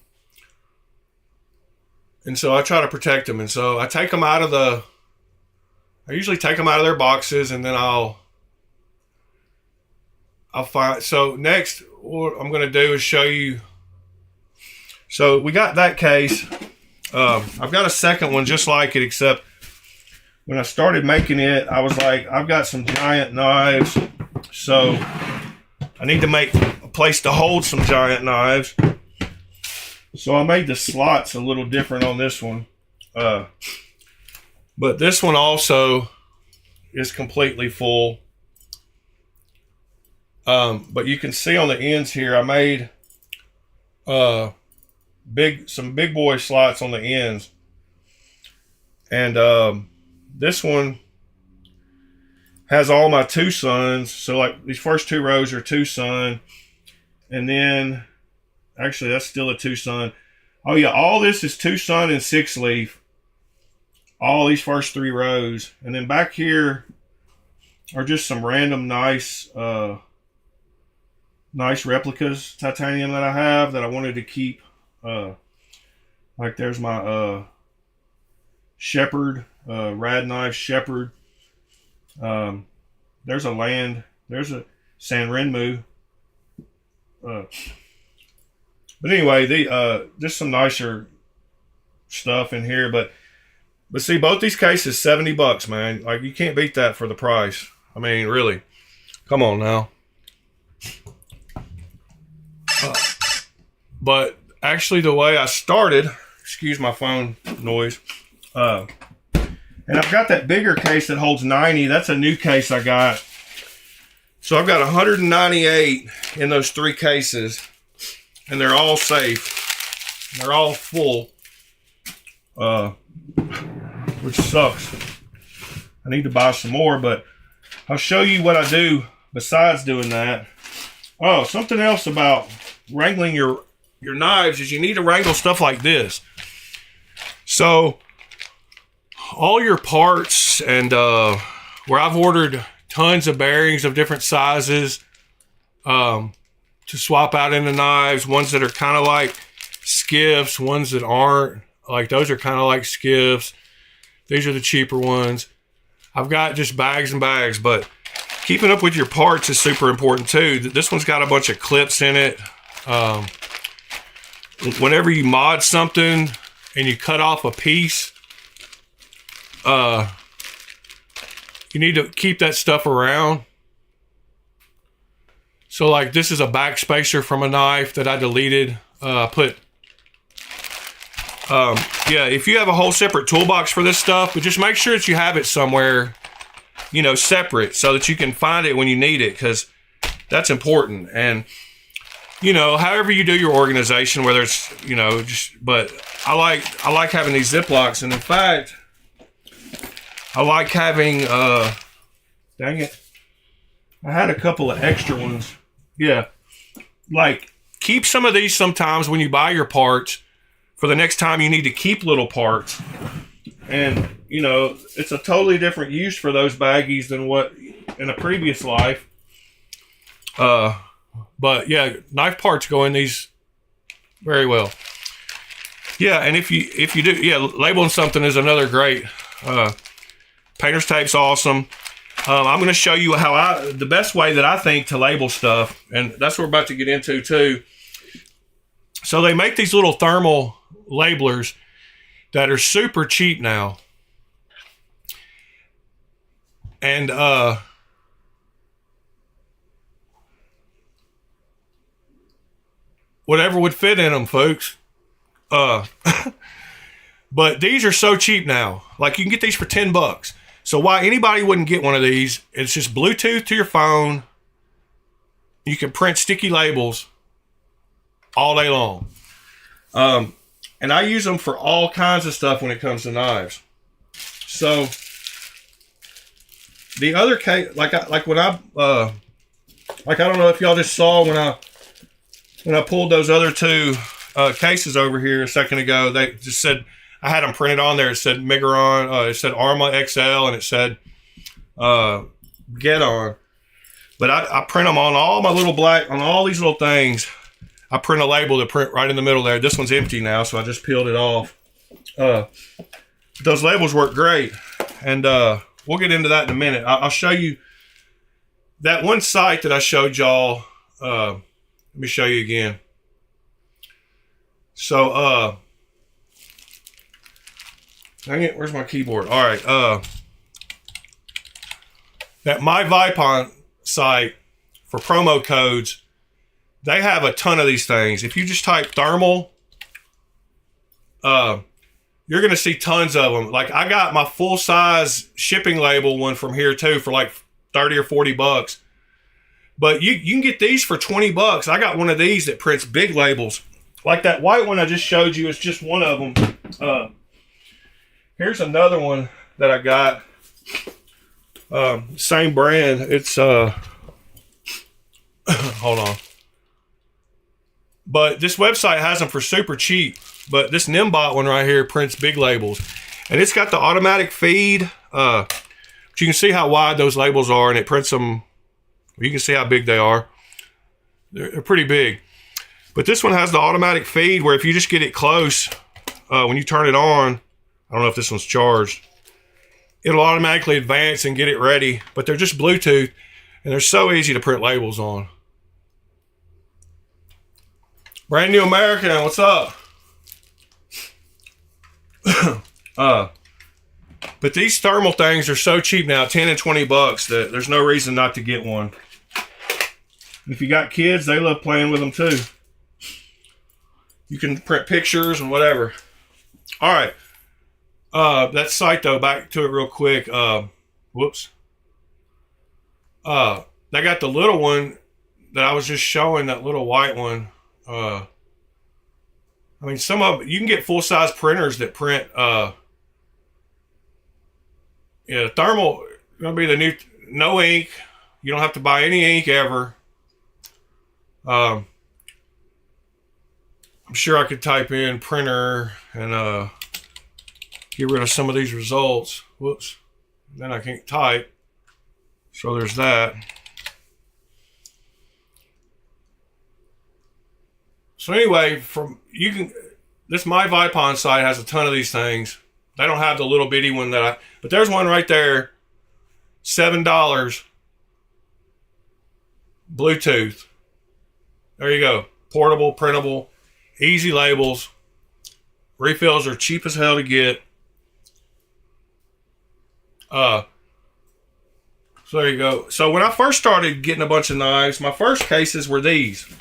so I try to protect them. And so I take them out of the I usually take them out of their boxes, and then I'll find. So next, what I'm going to do is show you. So we got that case. I've got a second one just like it, except when I started making it, I was like, I've got some giant knives, so I need to make a place to hold some giant knives. So I made the slots a little different on this one. But this one also is completely full. But you can see on the ends here, I made some big boy slots on the ends. And this one has all my 2 sons. So like these first 2 rows are 2 son. And then, actually that's still a 2 son. Oh yeah, all this is 2 son and 6 leaf. All these first 3 rows. And then back here are just some random nice replicas, titanium that I have that I wanted to keep. Like there's my Shepherd, Rad Knife Shepherd. There's a San Renmu. But anyway, just some nicer stuff in here. But see, both these cases, $70, man. Like, you can't beat that for the price. I mean, really. Come on now. But actually, the way I started, excuse my phone noise, and I've got that bigger case that holds 90. That's a new case I got. So I've got 198 in those 3 cases, and they're all safe. They're all full, which sucks. I need to buy some more, but I'll show you what I do besides doing that. Oh, something else about wrangling your knives is you need to wrangle stuff like this. So all your parts, and where I've ordered tons of bearings of different sizes to swap out into knives, ones that are kind of like skiffs, ones that aren't. Like those are kind of like skiffs. These are the cheaper ones. I've got just bags and bags, but keeping up with your parts is super important too. This one's got a bunch of clips in it. Whenever you mod something and you cut off a piece, you need to keep that stuff around. So like this is a backspacer from a knife that I deleted. Yeah, if you have a whole separate toolbox for this stuff, but just make sure that you have it somewhere, you know, separate, so that you can find it when you need it, because that's important. And you know, however you do your organization, whether it's, you know, but I like having these Ziplocs, and in fact, I like having, dang it, I had a couple of extra ones. Yeah, like keep some of these sometimes when you buy your parts for the next time you need to keep little parts. And, you know, it's a totally different use for those baggies than what in a previous life. But yeah, knife parts go in these very well. Yeah, and if you do, yeah, labeling something is another great. Painter's tape's awesome. I'm going to show you the best way that I think to label stuff, and that's what we're about to get into too. So they make these little thermal labelers that are super cheap now. And whatever would fit in them, folks. But these are so cheap now. Like, you can get these for $10. So why anybody wouldn't get one of these? It's just Bluetooth to your phone. You can print sticky labels all day long. And I use them for all kinds of stuff when it comes to knives. So the other case, like when I don't know if y'all just saw when I pulled those other 2 cases over here a second ago, they just said, I had them printed on there. It said Miguron, it said Arma XL, and it said Get On. But I print them on all my little on all these little things. I print a label to print right in the middle there. This one's empty now, so I just peeled it off. Those labels work great. And we'll get into that in a minute. I'll show you that one site that I showed y'all. Let me show you again. So, dang it, where's my keyboard? All right, that My Vipon site for promo codes, they have a ton of these things. If you just type thermal, you're going to see tons of them. Like, I got my full-size shipping label one from here, too, for like 30 or 40 bucks. But you can get these for 20 bucks. I got one of these that prints big labels. Like that white one I just showed you is just one of them. Here's another one that I got. Same brand. It's, hold on. But this website has them for super cheap. But this Nimbot one right here prints big labels. And it's got the automatic feed. But you can see how wide those labels are, and it prints them. You can see how big they are. They're pretty big. But this one has the automatic feed where if you just get it close, when you turn it on, I don't know if this one's charged, it'll automatically advance and get it ready. But they're just Bluetooth, and they're so easy to print labels on. Brand New American, what's up? But these thermal things are so cheap now, 10 and 20 bucks, that there's no reason not to get one. If you got kids, they love playing with them too. You can print pictures and whatever. All right. That site though, back to it real quick. Whoops. They got the little one that I was just showing, that little white one. I mean, some of you can get full-size printers that print. Yeah, thermal gonna be the new, no ink. You don't have to buy any ink ever. I'm sure I could type in printer and get rid of some of these results. Whoops. Then I can't type. So there's that. So anyway, this My Vipon site has a ton of these things. They don't have the little bitty one but there's one right there, $7, Bluetooth. There you go. Portable, printable, easy labels. Refills are cheap as hell to get. So there you go. So when I first started getting a bunch of knives, my first cases were these.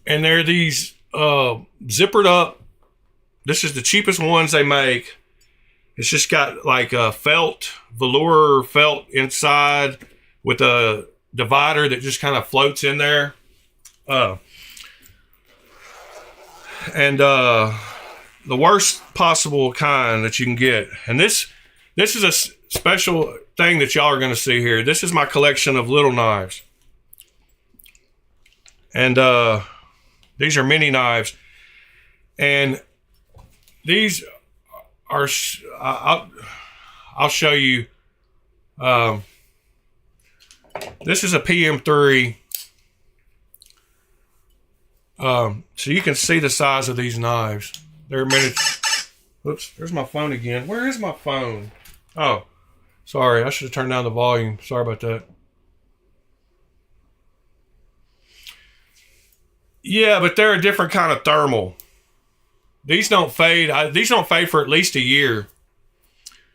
And they're these zippered up. This is the cheapest ones they make. It's just got like a velour felt inside with a divider that just kind of floats in there. And the worst possible kind that you can get. And this is a special thing that y'all are going to see here. This is my collection of little knives. And these are mini knives. And these are, I'll show you. This is a PM3. So you can see the size of these knives. They're miniature. Oops, there's my phone again. Where is my phone? Oh, sorry. I should have turned down the volume. Sorry about that. Yeah, but they're a different kind of thermal. These don't fade. These don't fade for at least a year.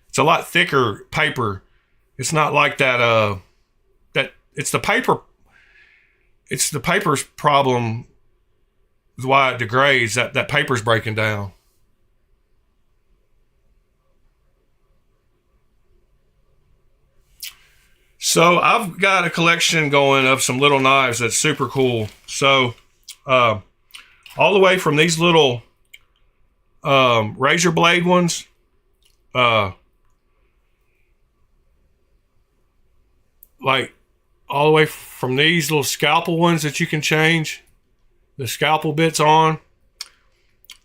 It's a lot thicker paper. It's not like that. It's the paper. It's the paper's problem. Is why it degrades. That paper's breaking down. So I've got a collection going of some little knives that's super cool. So all the way from these little razor blade ones, like all the way from these little scalpel ones that you can change the scalpel bits on.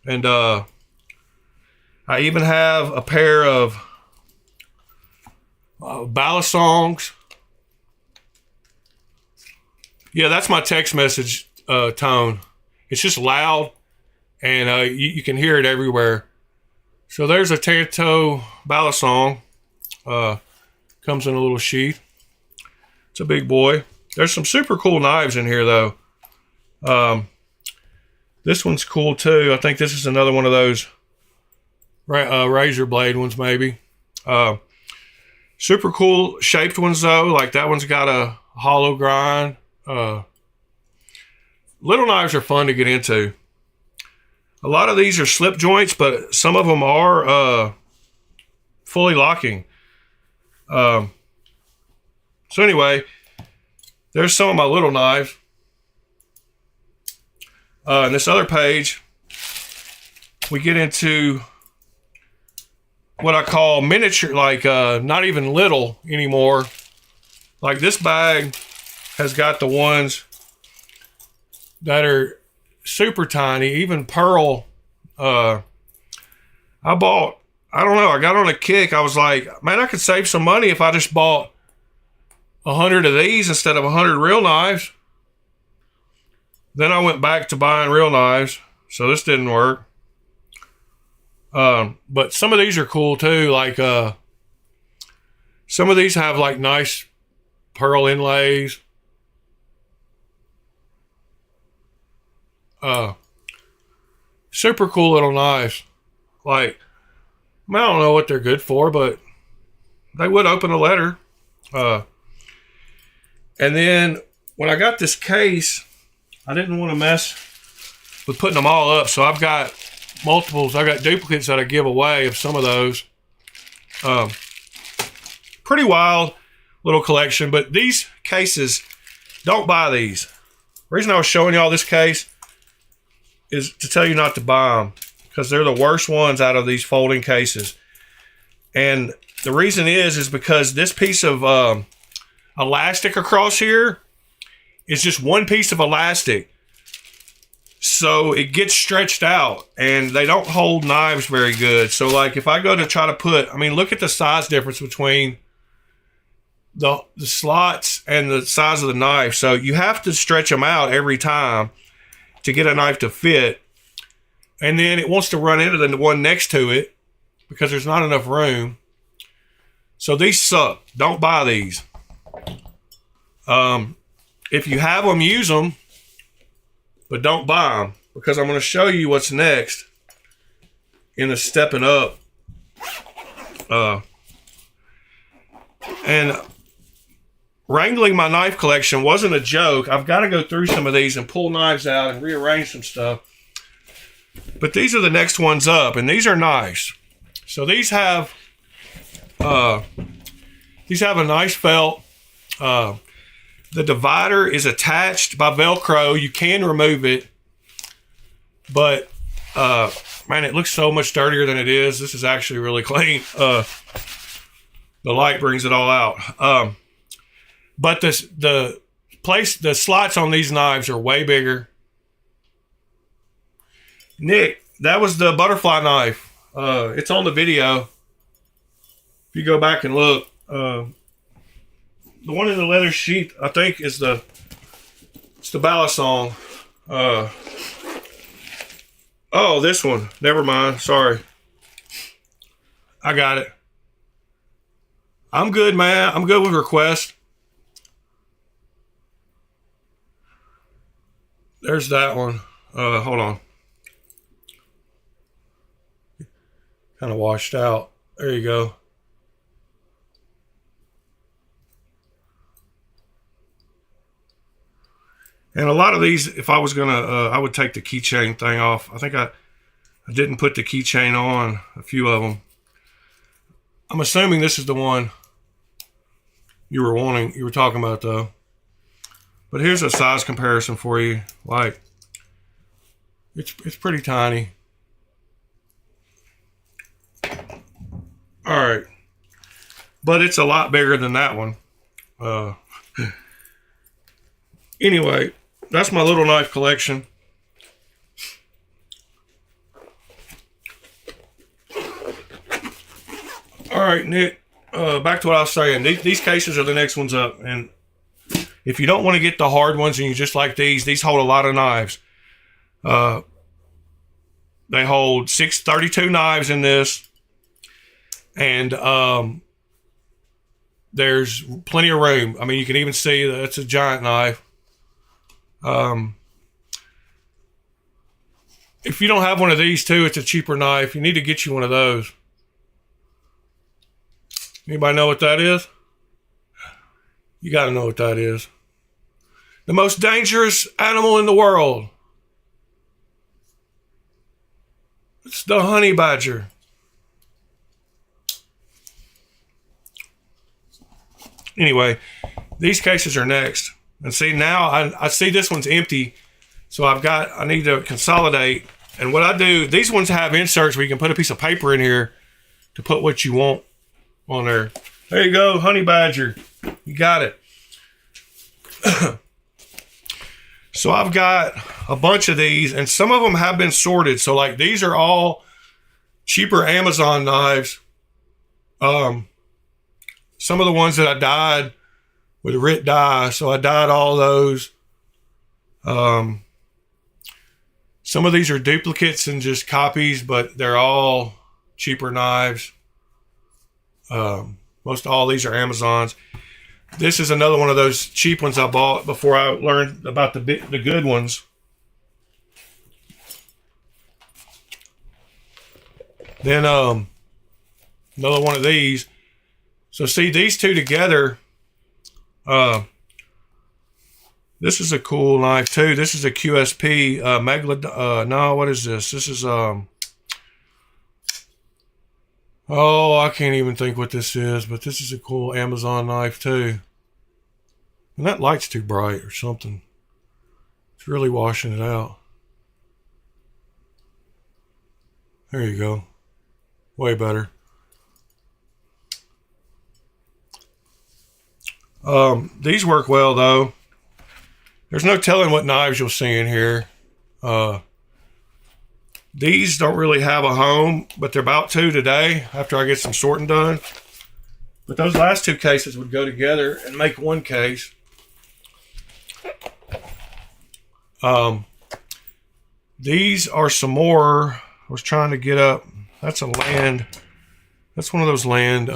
And I even have a pair of balisongs. Yeah, that's my text message tone. It's just loud, and you can hear it everywhere. So there's a Tanto balisong. Comes in a little sheath. It's a big boy. There's some super cool knives in here, though. This one's cool, too. I think this is another one of those razor blade ones, maybe. Super cool shaped ones, though. Like that one's got a hollow grind. Little knives are fun to get into. A lot of these are slip joints, but some of them are fully locking. So anyway, there's some of my little knives. And this other page, we get into what I call miniature, like not even little anymore. Like this bag has got the ones that are super tiny, even pearl. I don't know, I got on a kick. I was like, man, I could save some money if I just bought 100 of these instead of 100 real knives. Then I went back to buying real knives, so this didn't work. But some of these are cool too. Like some of these have like nice pearl inlays. Super cool little knives. Like, I don't know what they're good for, but they would open a letter. And then when I got this case, I didn't want to mess with putting them all up, so I've got multiples. I got duplicates that I give away of some of those. Pretty wild little collection, but these cases, don't buy these. The reason I was showing y'all this case is to tell you not to buy them, because they're the worst ones out of these folding cases. And the reason is because this piece of elastic across here is just one piece of elastic. So it gets stretched out and they don't hold knives very good. So like if I go to try to put, I mean, look at the size difference between the slots and the size of the knife. So you have to stretch them out every time to get a knife to fit. And then it wants to run into the one next to it because there's not enough room. So these suck. Don't buy these. If you have them, use them, but don't buy them, because I'm going to show you what's next in the stepping up. And wrangling my knife collection wasn't a joke. I've got to go through some of these and pull knives out and rearrange some stuff. But these are the next ones up, and these are nice. So these have a nice felt. The divider is attached by Velcro. You can remove it, but man, it looks so much dirtier than it is. This is actually really clean. The light brings it all out. But the slots on these knives are way bigger. Nick, that was the butterfly knife. It's on the video. If you go back and look, the one in the leather sheath, I think, it's the Balisong. Oh, this one. Never mind. Sorry. I got it. I'm good, man. I'm good with requests. There's that one. Hold on. Kind of washed out. There you go. And a lot of these, if I was going to, I would take the keychain thing off. I think I didn't put the keychain on a few of them. I'm assuming this is the one you were talking about, though. But here's a size comparison for you. Like, it's pretty tiny. All right. But it's a lot bigger than that one. Anyway, that's my little knife collection. All right, Nick, back to what I was saying. These cases are the next ones up. And if you don't want to get the hard ones and you just like these hold a lot of knives. They hold 32 knives in this. And there's plenty of room. I mean, you can even see that it's a giant knife. If you don't have one of these too, it's a cheaper knife. You need to get you one of those. Anybody know what that is? You got to know what that is. The most dangerous animal in the world. It's the honey badger. Anyway, these cases are next. And see, now I see this one's empty. So I need to consolidate. And what I do, these ones have inserts where you can put a piece of paper in here to put what you want on there. There you go, honey badger. You got it. So I've got a bunch of these, and some of them have been sorted. So like these are all cheaper Amazon knives. Some of the ones that I dyed with Rit dye, so I dyed all those. Some of these are duplicates and just copies, but they're all cheaper knives. Most all these are Amazons. This is another one of those cheap ones I bought before I learned about the good ones. Then another one of these. So see these two together. This is a cool knife too. This is a QSP Megalodon. No, what is this? This is oh, I can't even think what this is, but this is a cool Amazon knife too. And that light's too bright or something. It's really washing it out. There you go. Way better. These work well though. There's no telling what knives you'll see in here. These don't really have a home, but they're about to today after I get some sorting done. But those last two cases would go together and make one case. These are some more. I was trying to get up. That's a land. That's one of those land.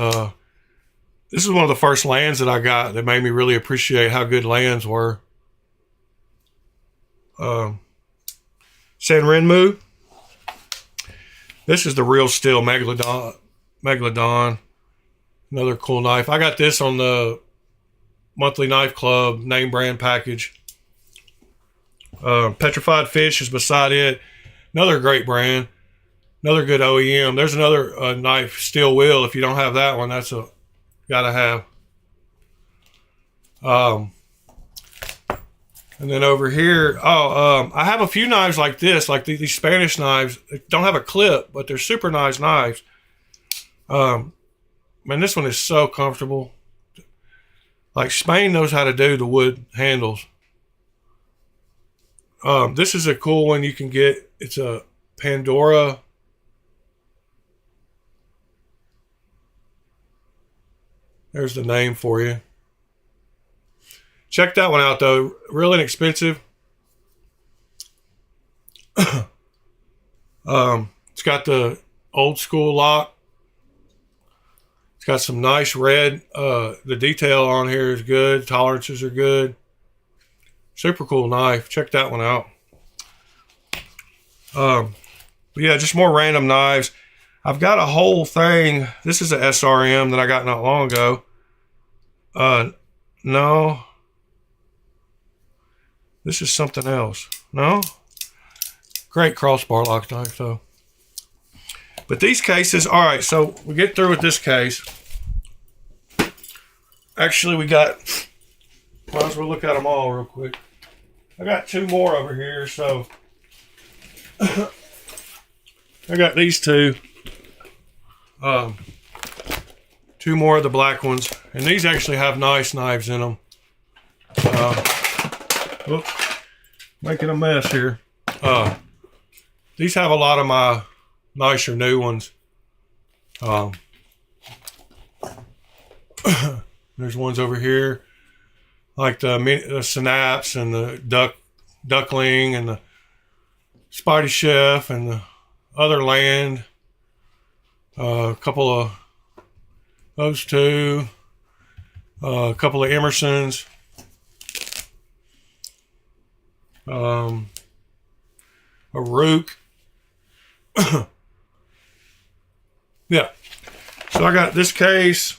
This is one of the first lands that I got that made me really appreciate how good lands were. San Renmu. This is the real steel Megalodon. Another cool knife. I got this on the Monthly Knife Club name brand package. Petrified Fish is beside it. Another great brand. Another good OEM. There's another knife, Steel Wheel. If you don't have that one, that's a gotta have. And then over here, I have a few knives like this, like these Spanish knives. They don't have a clip, but they're super nice knives. Man, this one is so comfortable. Like Spain knows how to do the wood handles. This is a cool one you can get. It's a Pandora. There's the name for you. Check that one out though. Real inexpensive. It's got the old school lock. It's got some nice red. The detail on here is good. Tolerances are good. Super cool knife. Check that one out. But yeah, just more random knives. I've got a whole thing. This is a SRM that I got not long ago. No. This is something else. No? Great crossbar lock knife though. But these cases, all right, so we get through with this case. Actually, we got, might as well look at them all real quick. I got two more over here, so I got these two. Two more of the black ones. And these actually have nice knives in them. Oops, making a mess here. These have a lot of my nicer new ones. There's ones over here, like the Synapse and the Duckling and the Spidey Chef and the other land. A couple of those two. a couple of Emersons, a Rook. Yeah. So I got this case,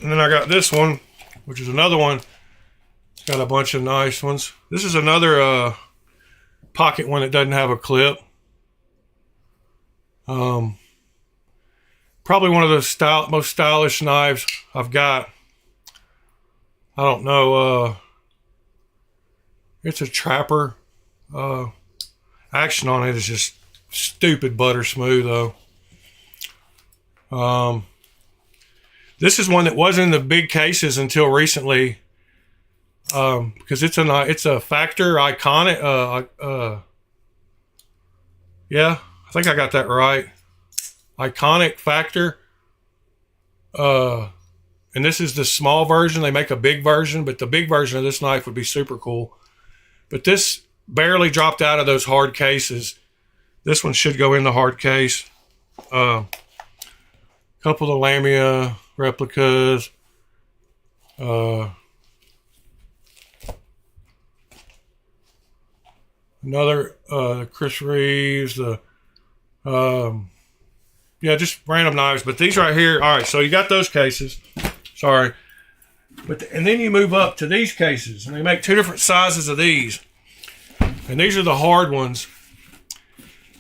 and then I got this one, which is another one. It's got a bunch of nice ones. This is another pocket one that doesn't have a clip. Probably one of the most stylish knives I've got. I don't know. It's a trapper. Action on it is just stupid butter smooth though. This is one that wasn't in the big cases until recently, because it's a Factor iconic. Yeah, I think I got that right. Iconic Factor. And this is the small version. They make a big version, but the big version of this knife would be super cool. But this barely dropped out of those hard cases. This one should go in the hard case. Couple of Lamia replicas. Another Chris Reeves. Yeah, just random knives. But these right here. All right, so you got those cases. Sorry. And then you move up to these cases, and they make two different sizes of these. And these are the hard ones.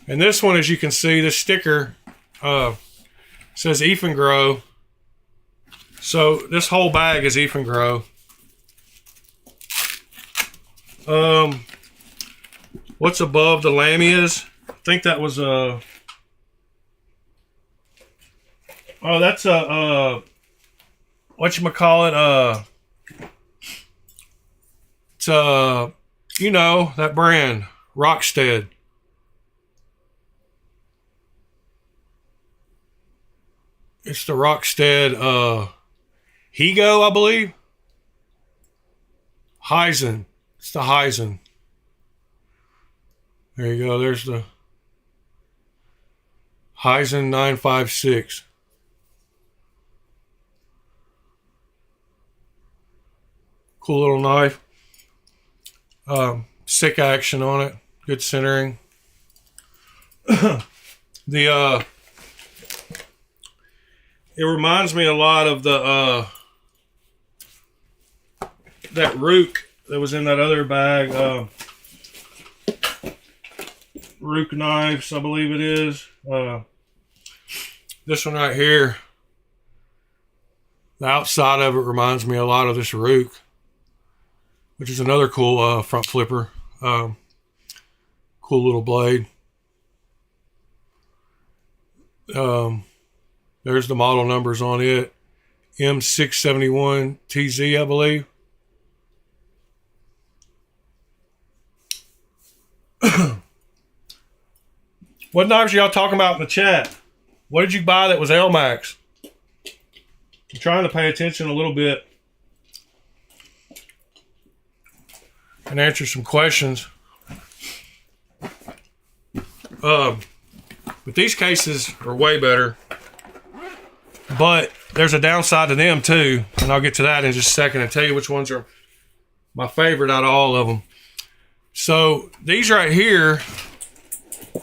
And this one, as you can see, this sticker says Ifengro. So this whole bag is Ifengro. What's above the Lamias? I think that was a... Oh, that's a... whatchamacallit? It's you know, that brand, Rockstead. It's the Rockstead Higo, I believe. Heisen. It's the Heisen. There you go. There's the Heisen 956. Cool little knife. Sick action on it. Good centering. It reminds me a lot of the that Rook that was in that other bag. Rook Knives, I believe it is. This one right here. The outside of it reminds me a lot of this Rook, which is another cool front flipper. Cool little blade. There's the model numbers on it. M671 TZ, I believe. What knives are y'all talking about in the chat? What did you buy that was LMAX? I'm trying to pay attention a little bit and answer some questions. But these cases are way better. But there's a downside to them too, and I'll get to that in just a second and tell you which ones are my favorite out of all of them. So these right here,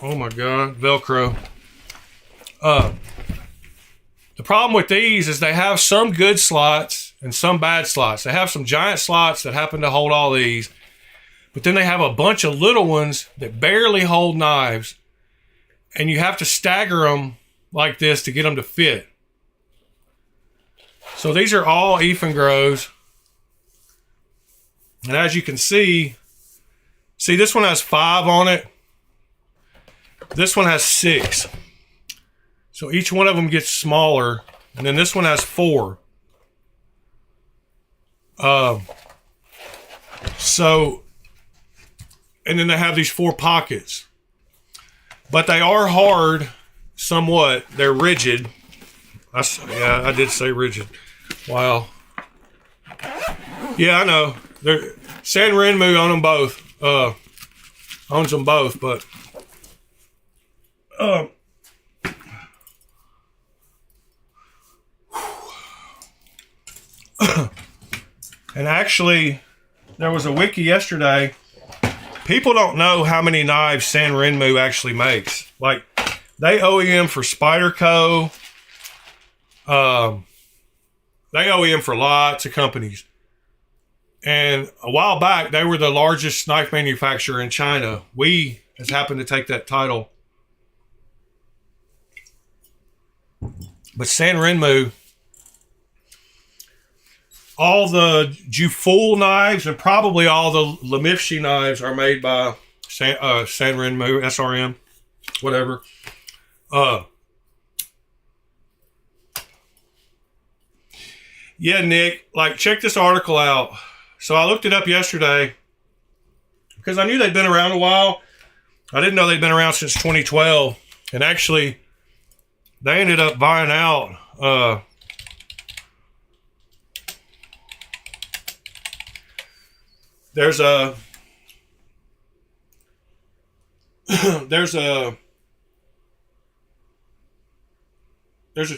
oh my God, Velcro. The problem with these is they have some good slots and some bad slots. They have some giant slots that happen to hold all these, but then they have a bunch of little ones that barely hold knives, and you have to stagger them like this to get them to fit. So these are all Ifengros. And as you can see this one has 5 on it. This one has 6. So each one of them gets smaller. And then this one has 4. And then they have these 4 pockets. But they are hard somewhat. They're rigid. Yeah, I did say rigid. Wow. Yeah, I know. San Renmu on them both. Owns them both, but And actually, there was a wiki yesterday. People don't know how many knives San Renmu actually makes. Like, they OEM for Spyderco. They OEM for lots of companies. And a while back, they were the largest knife manufacturer in China. We has happened to take that title. But San Renmu, all the Juful knives and probably all the Lemifshi knives are made by San Renmu, SRM, whatever. Yeah, Nick, like, check this article out. So I looked it up yesterday because I knew they'd been around a while. I didn't know they'd been around since 2012. And actually, they ended up buying out there's a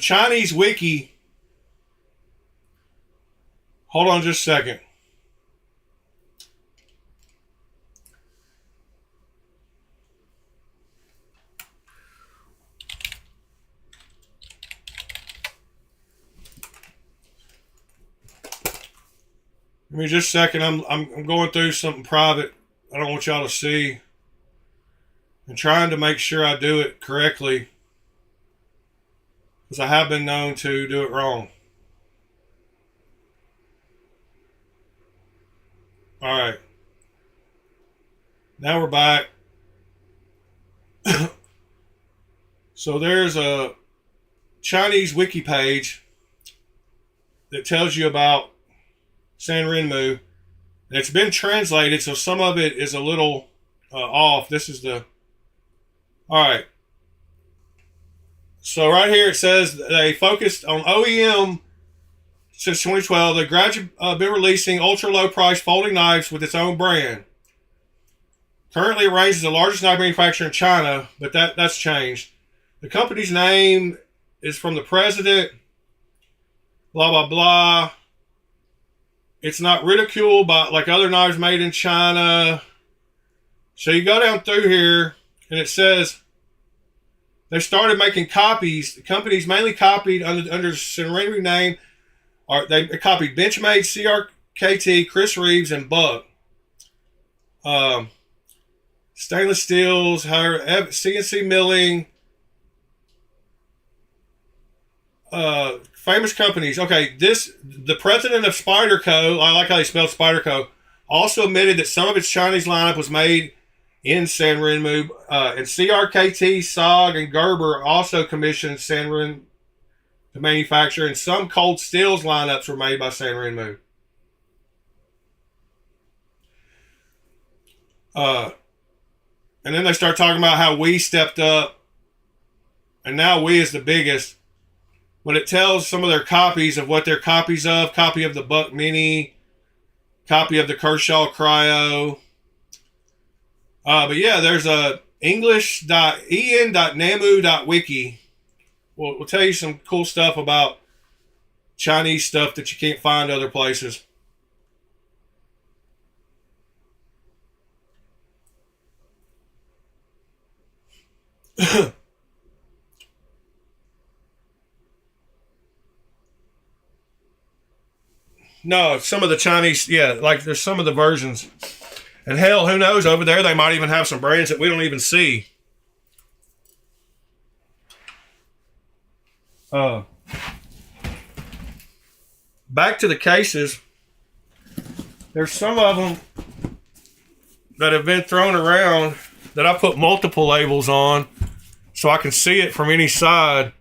Chinese wiki. Hold on just a second. Give me just a second. I'm going through something private. I don't want y'all to see. I'm trying to make sure I do it correctly, because I have been known to do it wrong. All right. Now we're back. So there's a Chinese wiki page that tells you about San Renmu. It's been translated, so some of it is a little off. This is the... All right. So right here it says they focused on OEM since 2012. They've gradually been releasing ultra-low price folding knives with its own brand. Currently, it ranks as the largest knife manufacturer in China, but that's changed. The company's name is from the president, blah, blah, blah. It's not ridiculed by like other knives made in China. So you go down through here, and it says they started making copies. The company's mainly copied under the San Renmu name. They copied Benchmade, CRKT, Chris Reeves, and Buck. Stainless steels, CNC milling. Famous companies. Okay, the president of Spyderco, I like how they spelled Spyderco, also admitted that some of its Chinese lineup was made in San Renmu. And CRKT, SOG, and Gerber also commissioned San Renmu to manufacture, and some cold steels lineups were made by San Renmu. And then they start talking about how we stepped up, and now we is the biggest. But it tells some of their copies of what they're copies of. Copy of the Buck Mini, copy of the Kershaw Cryo. But yeah, there's a english.en.namu.wiki. We'll tell you some cool stuff about Chinese stuff that you can't find other places. No, some of the Chinese, yeah, like there's some of the versions. And hell, who knows? Over there, they might even have some brands that we don't even see. Back to the cases. There's some of them that have been thrown around that I put multiple labels on so I can see it from any side.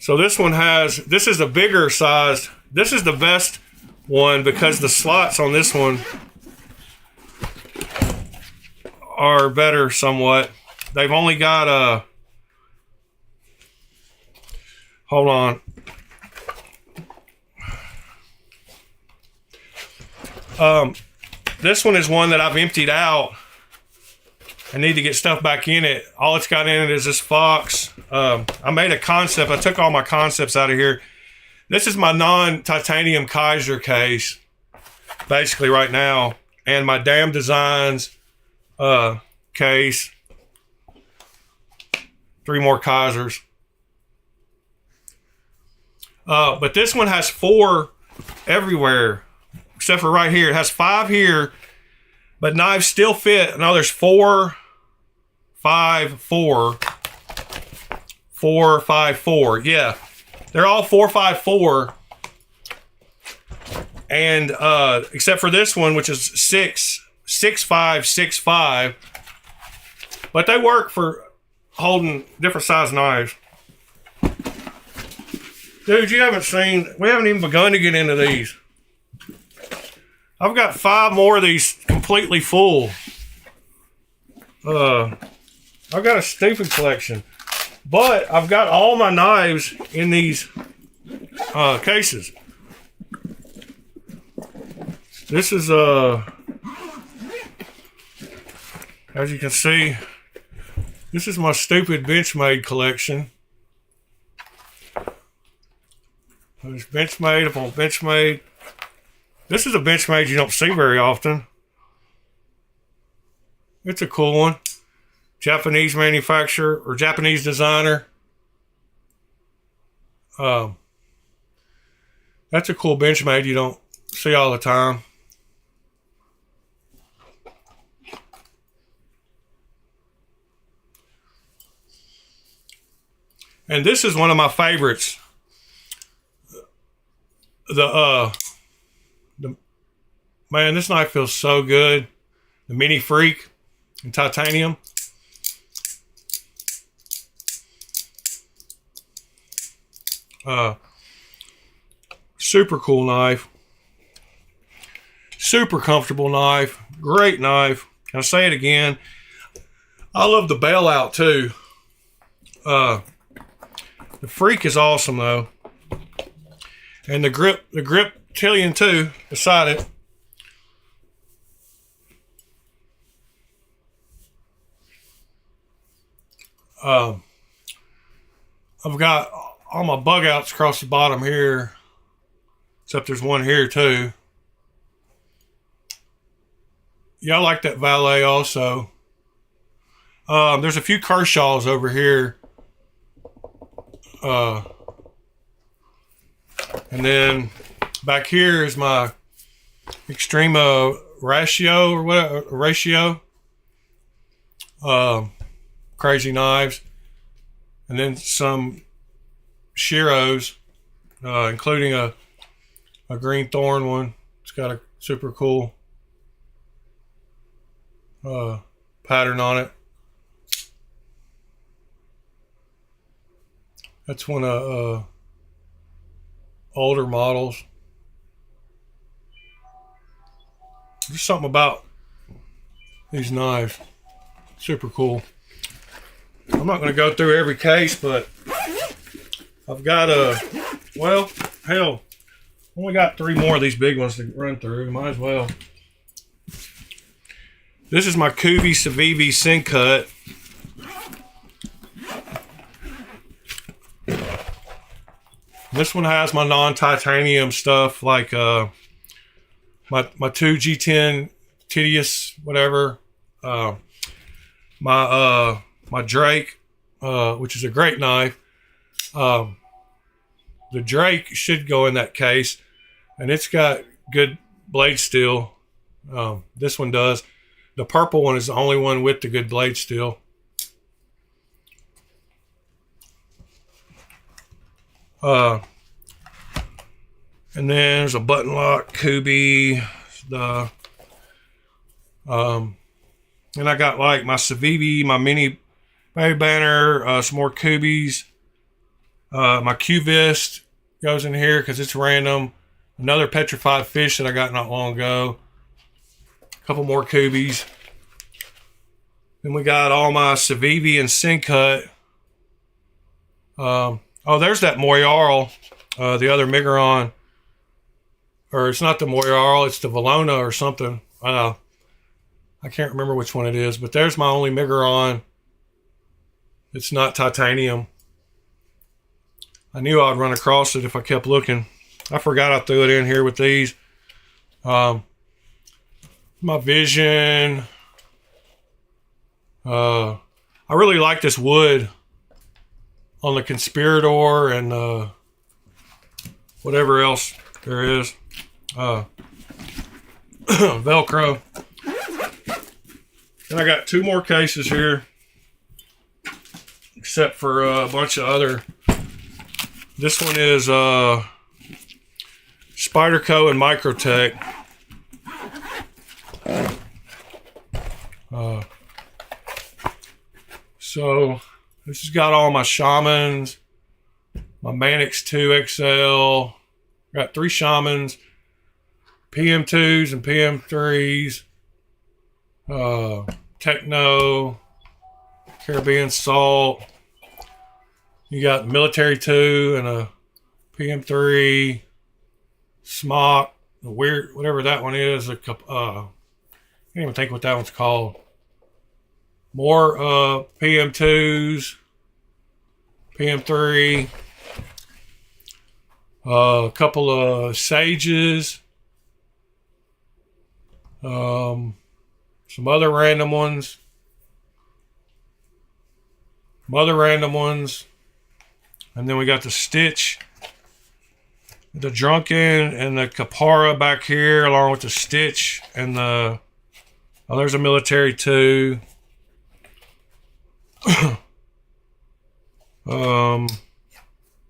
So this is a bigger size. This is the best one because the slots on this one are better somewhat. They've only got hold on. This one is one that I've emptied out. I need to get stuff back in it. All it's got in it is this Fox. I made a concept. I took all my concepts out of here. This is my non-titanium Kaiser case. basically right now. And my Damn Designs case. 3 more Kaisers. But this one has 4 everywhere, except for right here. It has 5 here, but knives still fit. Now there's 4, 5, 4, 4, 5, 4. Yeah, they're all 4, 5, 4. And except for this one, which is 6, 6, 5, 6, 5. But they work for holding different size knives. Dude, you haven't seen, we haven't even begun to get into these. I've got 5 more of these completely full. I've got a stupid collection. But I've got all my knives in these cases. This is, as you can see, this is my stupid Benchmade collection. There's Benchmade upon Benchmade. This is a Benchmade you don't see very often. It's a cool one. Japanese manufacturer or Japanese designer. That's a cool Benchmade you don't see all the time. And this is one of my favorites. The man, this knife feels so good. The Mini Freak in titanium. Super cool knife. Super comfortable knife. Great knife. I'll say it again. I love the bailout too. The Freak is awesome though. And the grip Tillion too beside it. I've got all my bug outs across the bottom here, except there's one here too. Yeah, I like that Valet also. There's a few Kershaws over here. And then back here is my Extrema Ratio or whatever ratio. Crazy knives. And then some Shiros, including a green thorn one. It's got a super cool pattern on it. That's one of older models. There's something about these knives. Super cool. I'm not going to go through every case, but I've got well, hell, only got 3 more of these big ones to run through. Might as well. This is my Kuvi Civivi Sin Cut. This one has my non-titanium stuff, like my 2 G10 Tedious, whatever. My Drake, which is a great knife. The Drake should go in that case, and it's got good blade steel. This one does. The purple one is the only one with the good blade steel. And then there's a button lock Kubi. And I got like my Civivi, my Mini Baby Banner, some more Kubis. My Cuvist goes in here because it's random. Another petrified fish that I got not long ago. A couple more Kubis. Then we got all my Civivi and Sin Cut. Oh, there's that Moyarl, the other Miguron. Or it's not the Moyarl, it's the Valona or something. I can't remember which one it is, but there's my only Miguron. It's not titanium. I knew I'd run across it if I kept looking. I forgot I threw it in here with these. my Vision. I really like this wood on the Conspirator and whatever else there is. Velcro. And I got 2 more cases here, except for a bunch of other. This one is Spyderco and Microtech. So this has got all my Shamans, my Manix 2 XL. Got 3 Shamans, PM2s and PM3s, Techno, Caribbean Salt. You got Military 2 and a PM3, Smock, the weird, whatever that one is. I can't even think what that one's called. More PM2s, PM3, a couple of Sages, some other random ones, and then we got the Stitch, the Drunken, and the Capara back here, along with the Stitch and the. Oh, there's a Military 2.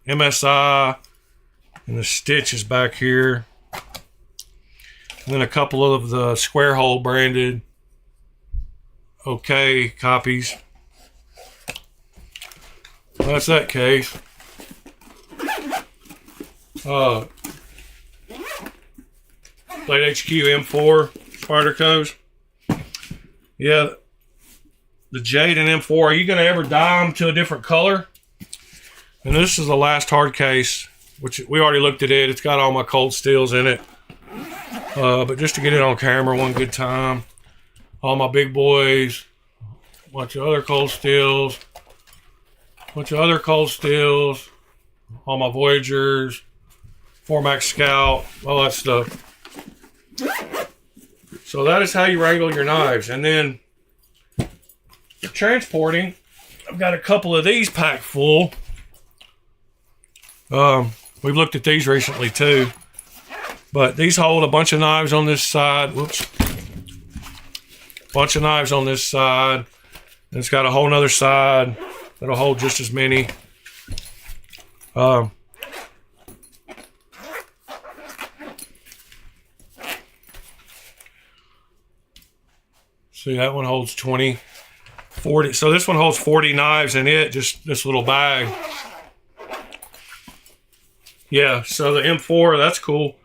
MSI, and the Stitch is back here, and then a couple of the Square Hole branded OK copies. That's that case. Blade HQ M4 Spydercos. Yeah. The Jade and M4, are you going to ever dye them to a different color? And this is the last hard case, which we already looked at it. It's got all my cold steels in it. But just to get it on camera one good time. All my big boys. A bunch of other cold steels. All my Voyagers. Formax Scout. All that stuff. So that is how you wrangle your knives. And then for transporting, I've got a couple of these packed full. We've looked at these recently too, but these hold a bunch of knives on this side. Whoops. Bunch of knives on this side. And it's got a whole nother side that'll hold just as many. See, that one holds 20. 40. So this one holds 40 knives in it, just this little bag. Yeah, so the M4, that's cool.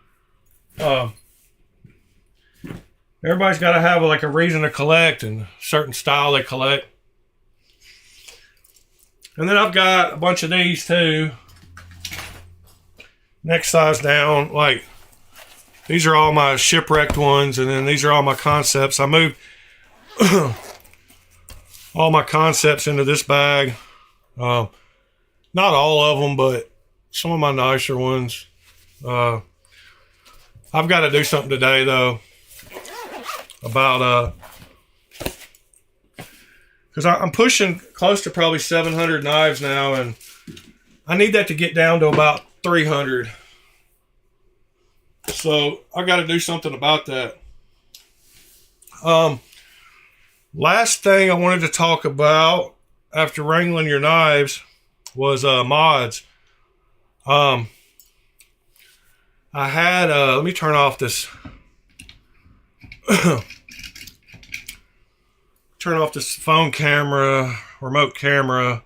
Everybody's got to have like a reason to collect and a certain style they collect. And then I've got a bunch of these too. Next size down, like these are all my shipwrecked ones, and then these are all my concepts. I moved all my concepts into this bag. Not all of them, but some of my nicer ones. I've got to do something today though about because I'm pushing close to probably 700 knives now, and I need that to get down to about 300. So I got to do something about that. Last thing I wanted to talk about after wrangling your knives was mods. I had let me turn off this turn off this phone camera, remote camera,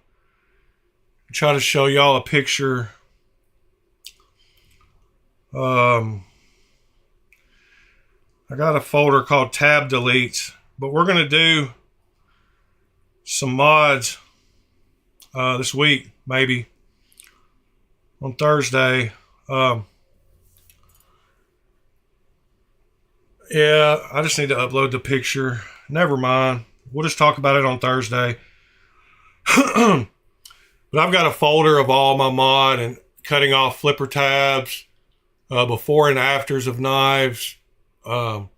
and try to show y'all a picture. I got a folder called tab deletes, but we're going to do some mods this week, maybe on Thursday. Yeah, I just need to upload the picture. Never mind. We'll just talk about it on Thursday. But I've got a folder of all my mod and cutting off flipper tabs, before and afters of knives, all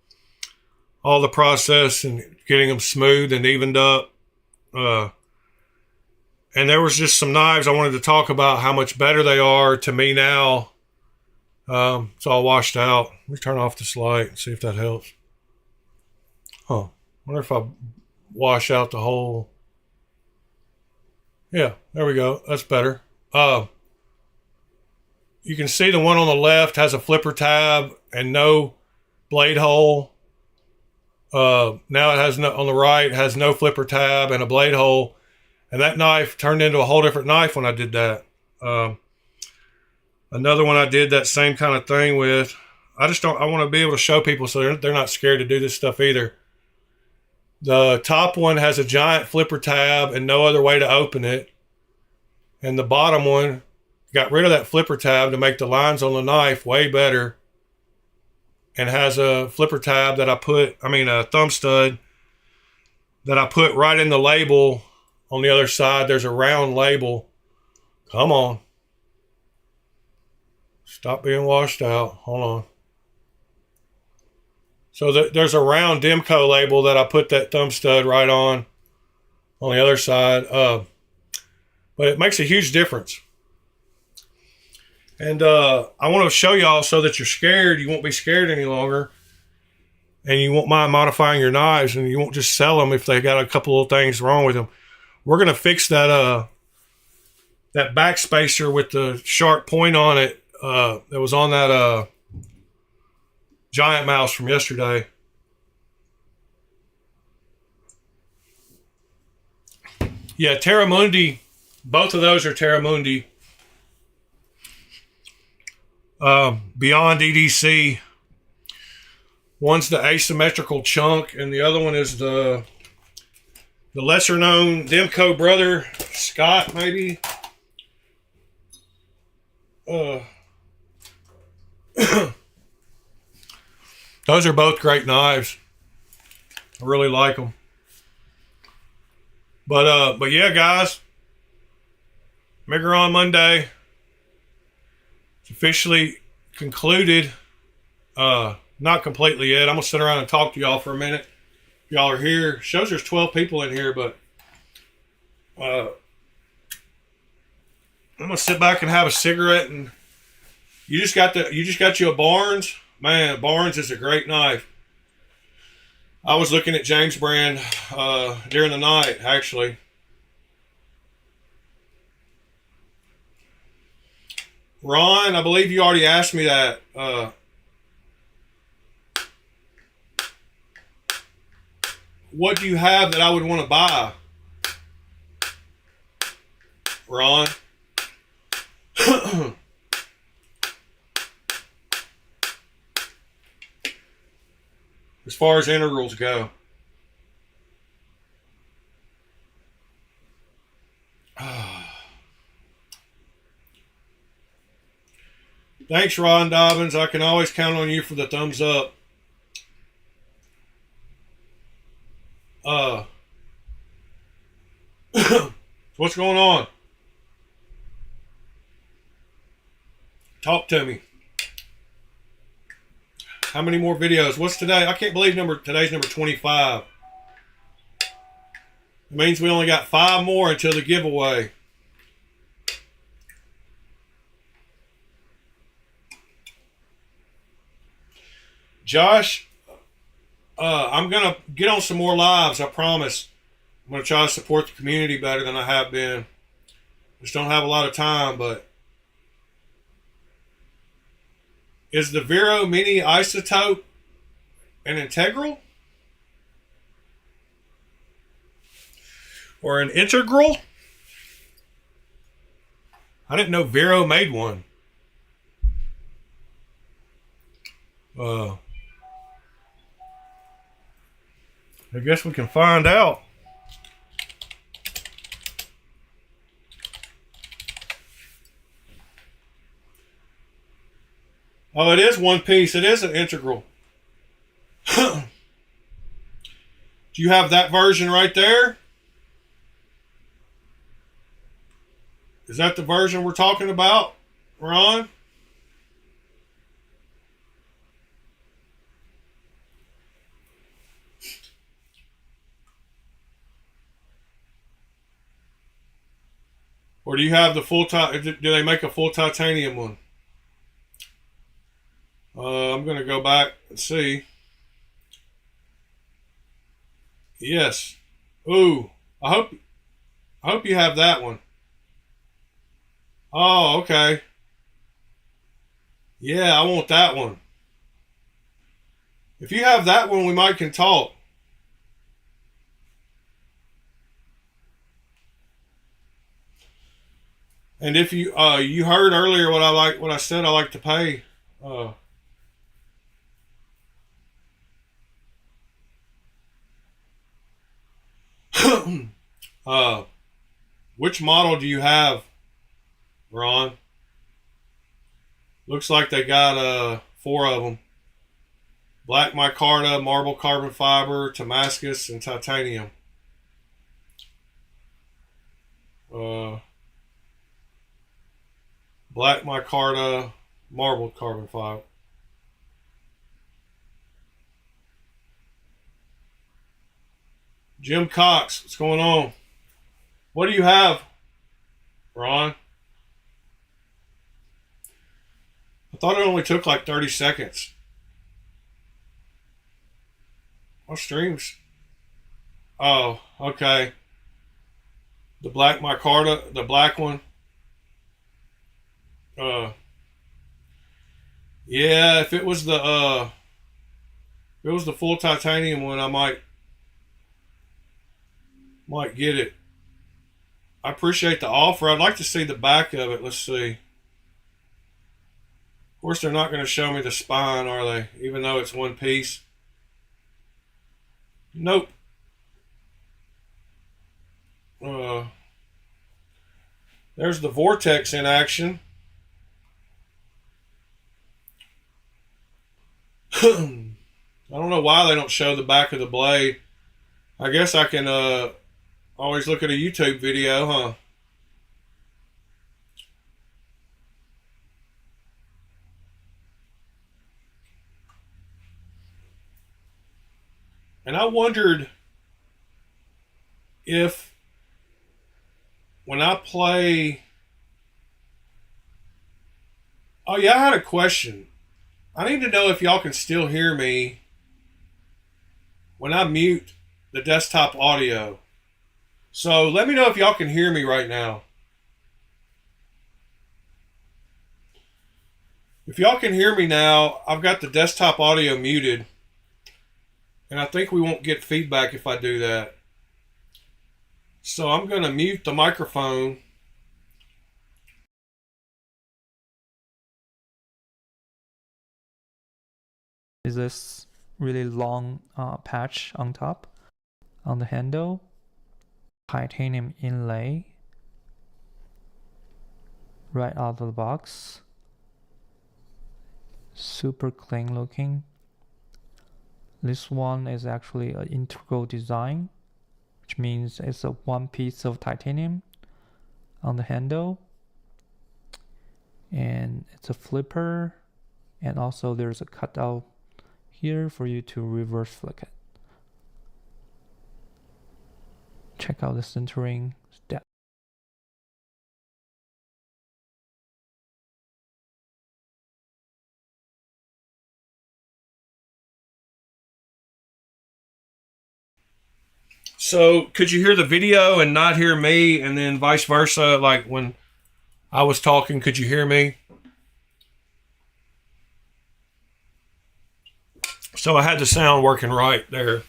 all the process and getting them smooth and evened up. And there was just some knives I wanted to talk about how much better they are to me now. It's all washed out. Let me turn off this light and see if that helps. Huh. Wonder if I wash out the whole. Yeah, there we go. That's better. You can see the one on the left has a flipper tab and no blade hole. Now it has no, on the right has no flipper tab and a blade hole. And that knife turned into a whole different knife when I did that. Another one I did that same kind of thing with. I want to be able to show people so they're not scared to do this stuff either. The top one has a giant flipper tab and no other way to open it. And the bottom one got rid of that flipper tab to make the lines on the knife way better. And has a flipper tab that a thumb stud that I put right in the label. On the other side, there's a round label. Come on. Stop being washed out. Hold on. So there's a round Demco label that I put that thumb stud right on the other side. But it makes a huge difference. And I want to show y'all so that you're scared. You won't be scared any longer. And you won't mind modifying your knives. And you won't just sell them if they got a couple of things wrong with them. We're going to fix that back spacer with the sharp point on it that was on that giant mouse from yesterday. Yeah, Terramundi. Both of those are Terramundi. Beyond EDC. One's the asymmetrical chunk, and the other one is the lesser known Demco brother, Scott, maybe. Those are both great knives. I really like them. But yeah, guys. Miguron Monday. It's officially concluded. Not completely yet. I'm going to sit around and talk to y'all for a minute. Y'all are here. Shows there's 12 people in here, but I'm gonna sit back and have a cigarette. And you just got you a Barnes. Man, Barnes is a great knife. I was looking at James brand during the night, actually. Ron, I believe you already asked me that. What do you have that I would want to buy? Ron? As far as integrals go. Thanks, Ron Dobbins. I can always count on you for the thumbs up. What's going on? Talk to me. How many more videos? What's today? I can't believe today's number 25. It means we only got 5 more until the giveaway. Josh, I'm going to get on some more lives, I promise. I'm going to try to support the community better than I have been. Just don't have a lot of time, but... Is the Vero Mini Isotope an integral? Or an integral? I didn't know Vero made one. I guess we can find out. Oh, it is one piece. It is an integral. Do you have that version right there? Is that the version we're talking about, Ron? Or do you have the full do they make a full titanium one? I'm gonna go back and see. Yes. Ooh. I hope you have that one. Oh, okay. Yeah, I want that one. If you have that one, we might can talk. And if you heard earlier what I said I like to pay. Uh, uh, which model do you have, Ron? Looks like they got 4 of them: black micarta, marble carbon fiber, Damascus, and titanium. Uh, black micarta, marble carbon fiber. Jim Cox, what's going on? What do you have, Ron? I thought it only took like 30 seconds. My streams. Oh, okay. The black micarta, the black one. Uh, yeah. If it was the full titanium one, I might get it. I appreciate the offer. I'd like to see the back of it. Let's see. Of course, they're not going to show me the spine, are they? Even though it's one piece. Nope. Uh, there's the vortex in action. I don't know why they don't show the back of the blade. I guess I can always look at a YouTube video, huh? And I wondered if when I play. Oh, yeah, I had a question. I need to know if y'all can still hear me when I mute the desktop audio. So let me know if y'all can hear me right now. If y'all can hear me now, I've got the desktop audio muted. And I think we won't get feedback if I do that. So I'm going to mute the microphone. Is this really long patch on top on the handle, titanium inlay right out of the box, super clean looking. This one is actually an integral design, which means it's a one piece of titanium on the handle, and it's a flipper, and also there's a cutout here for you to reverse flick it. Check out the centering step. So could you hear the video and not hear me, and then vice versa? Like when I was talking, could you hear me? So I had the sound working right there.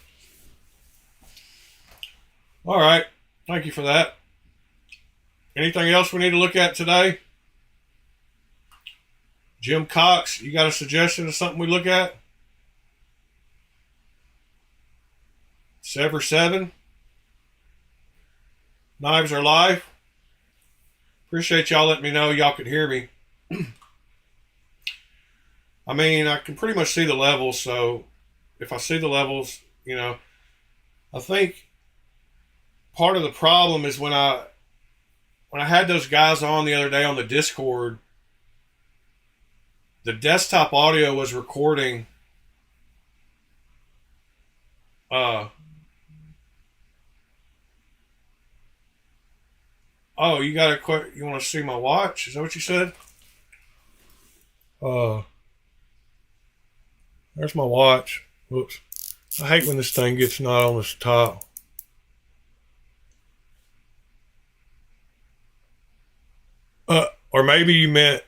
All right. Thank you for that. Anything else we need to look at today? Jim Cox, you got a suggestion of something we look at? Sever 7. Knives are live. Appreciate y'all letting me know y'all could hear me. I mean, I can pretty much see the levels, so if I see the levels, I think part of the problem is when I had those guys on the other day on the Discord, the desktop audio was recording Oh, you got a you want to see my watch? Is that what you said? Uh, there's my watch. Whoops. I hate when this thing gets not on this top. Or maybe you meant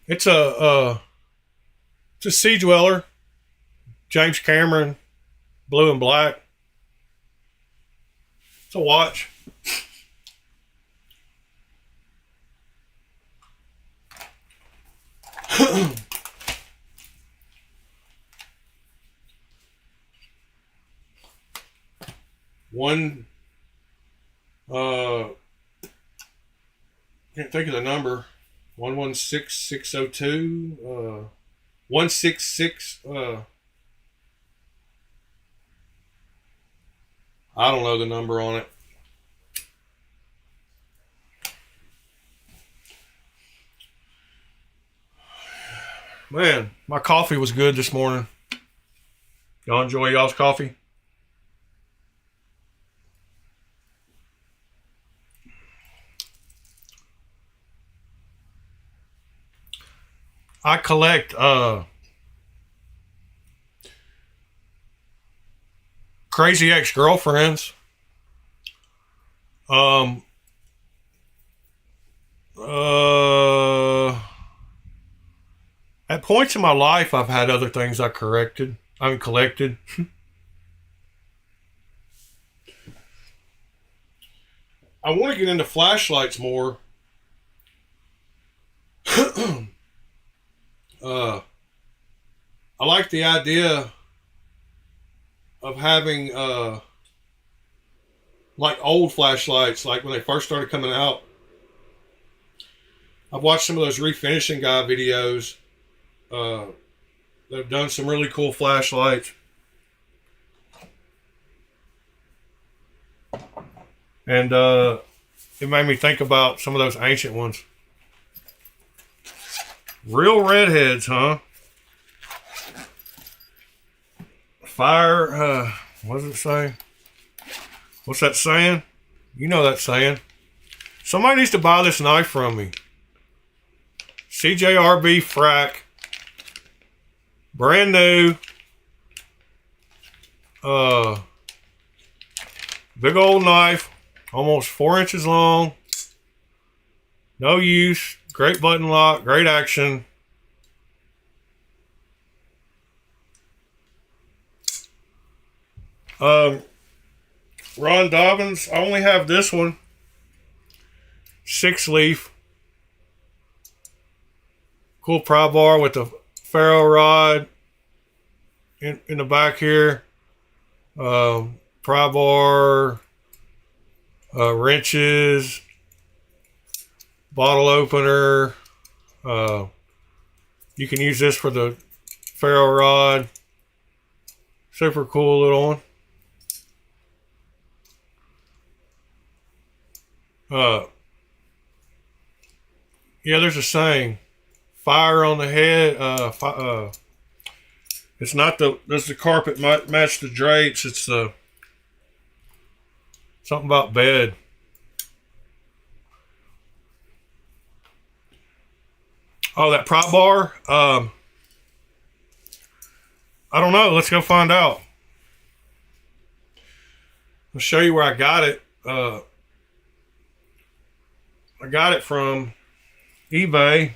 it's a Sea Dweller, James Cameron, blue and black. It's a watch. One can't think of the number. 116602 166 I don't know the number on it. Man, my coffee was good this morning. Y'all enjoy y'all's coffee? I collect crazy ex-girlfriends. Um at points in my life I've had other things I collected. I want to get into flashlights more. I like the idea of having like old flashlights, like when they first started coming out. I've watched some of those refinishing guy videos. They've done some really cool flashlights. And it made me think about some of those ancient ones. Real redheads, huh? Fire, what does it say? What's that saying? You know that saying. Somebody needs to buy this knife from me. CJRB frac. Brand new. Big old knife. Almost 4 inches long. No use. Great button lock. Great action. Ron Dobbins. I only have this one. 6-leaf. Cool pry bar with the ferro rod in the back here. Pry bar, wrenches, bottle opener. You can use this for the ferro rod. Super cool little one. Yeah, there's a saying. Fire on the head. It's not does the carpet match the drapes? It's something about bed. Oh, that prop bar. I don't know. Let's go find out. I'll show you where I got it. I got it from eBay.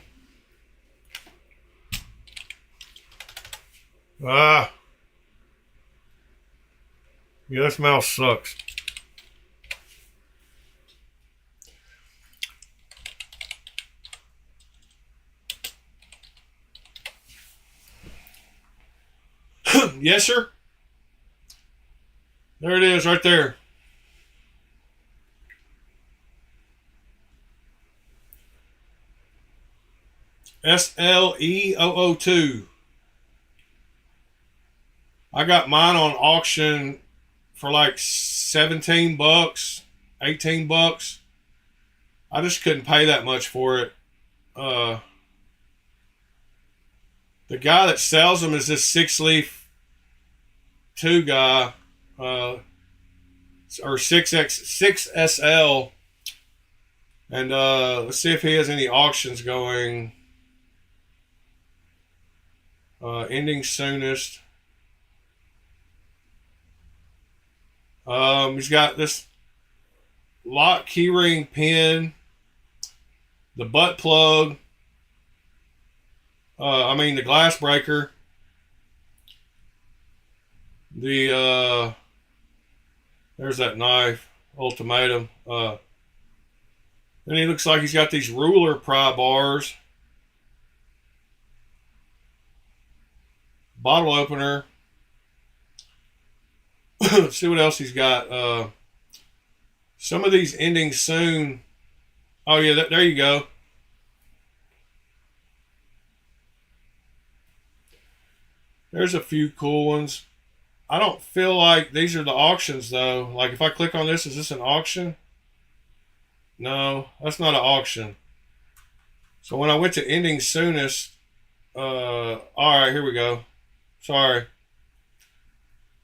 Yeah, this mouse sucks. Yes, sir. There it is, right there. SLE002. I got mine on auction for like $17, $18. I just couldn't pay that much for it. The guy that sells them is this 6-leaf 2 guy. It's or 6SL. And let's see if he has any auctions going. Ending soonest. He's got this lock keyring pin, the butt plug, the glass breaker, the there's that knife, ultimatum. Then he looks like he's got these ruler pry bars, bottle opener. Let's see what else he's got. Some of these ending soon. Oh yeah, there you go. There's a few cool ones. I don't feel like these are the auctions though. Like if I click on this, is this an auction? No, that's not an auction. So when I went to ending soonest, all right, here we go. Sorry.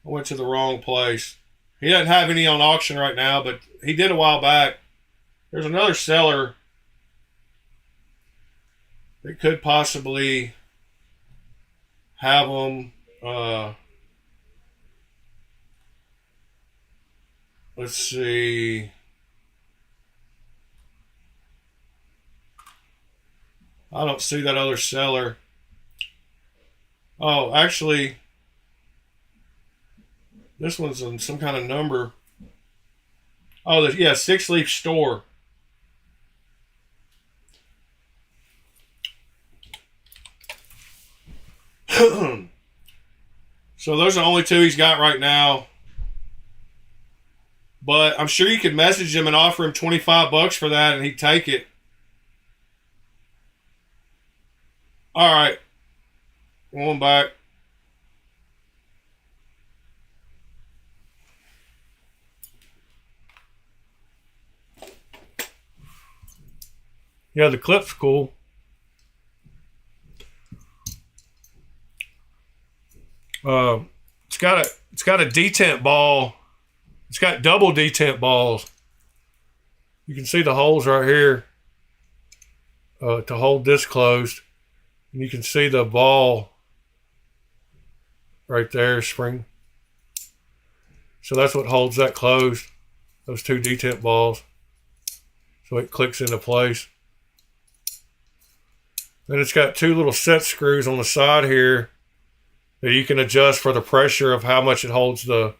I went to the wrong place. He doesn't have any on auction right now, but he did a while back. There's another seller that could possibly have them. Let's see. I don't see that other seller. Oh, actually, this one's on some kind of number. Oh, yeah, 6 Leaf Store. So those are the only two he's got right now. But I'm sure you could message him and offer him $25 for that and he'd take it. All right. Going back. Yeah, the clip's cool. It's got a detent ball. It's got double detent balls. You can see the holes right here to hold this closed. And you can see the ball right there, spring. So that's what holds that closed, those two detent balls. So it clicks into place. Then it's got two little set screws on the side here that you can adjust for the pressure of how much it holds the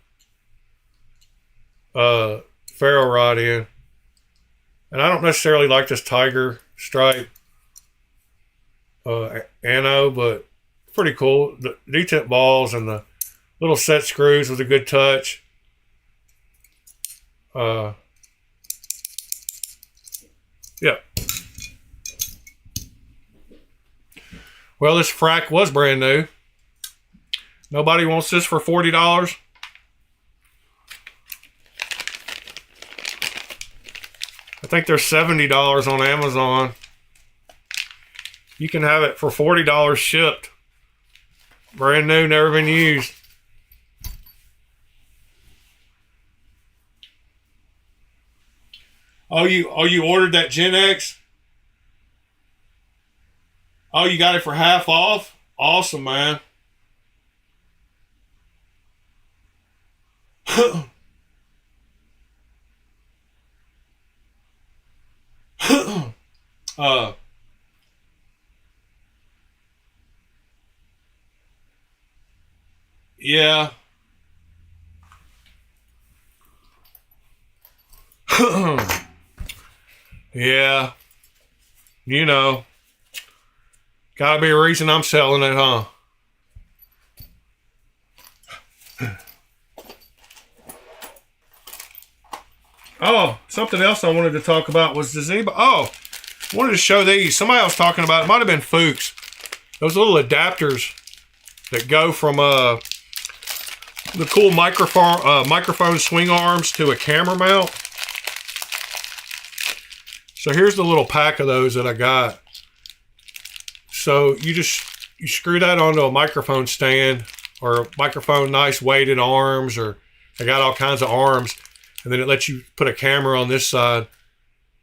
ferro rod in. And I don't necessarily like this tiger stripe ano, but pretty cool. The detent balls and the little set screws with a good touch. Yeah. Well, this frack was brand new. Nobody wants this for $40. I think they're $70 on Amazon. You can have it for $40 shipped. Brand new, never been used. Oh, you ordered that Gen X? Oh, you got it for half off? Awesome, man. Yeah. Yeah. You know. Gotta be a reason I'm selling it, huh? Oh, something else I wanted to talk about was, does anybody... Oh, I wanted to show these. Somebody else talking about, it might have been Fuchs. Those little adapters that go from the cool microphone swing arms to a camera mount. So here's the little pack of those that I got. So you screw that onto a microphone stand or a microphone, nice weighted arms, or I got all kinds of arms. and then it lets you put a camera on this side.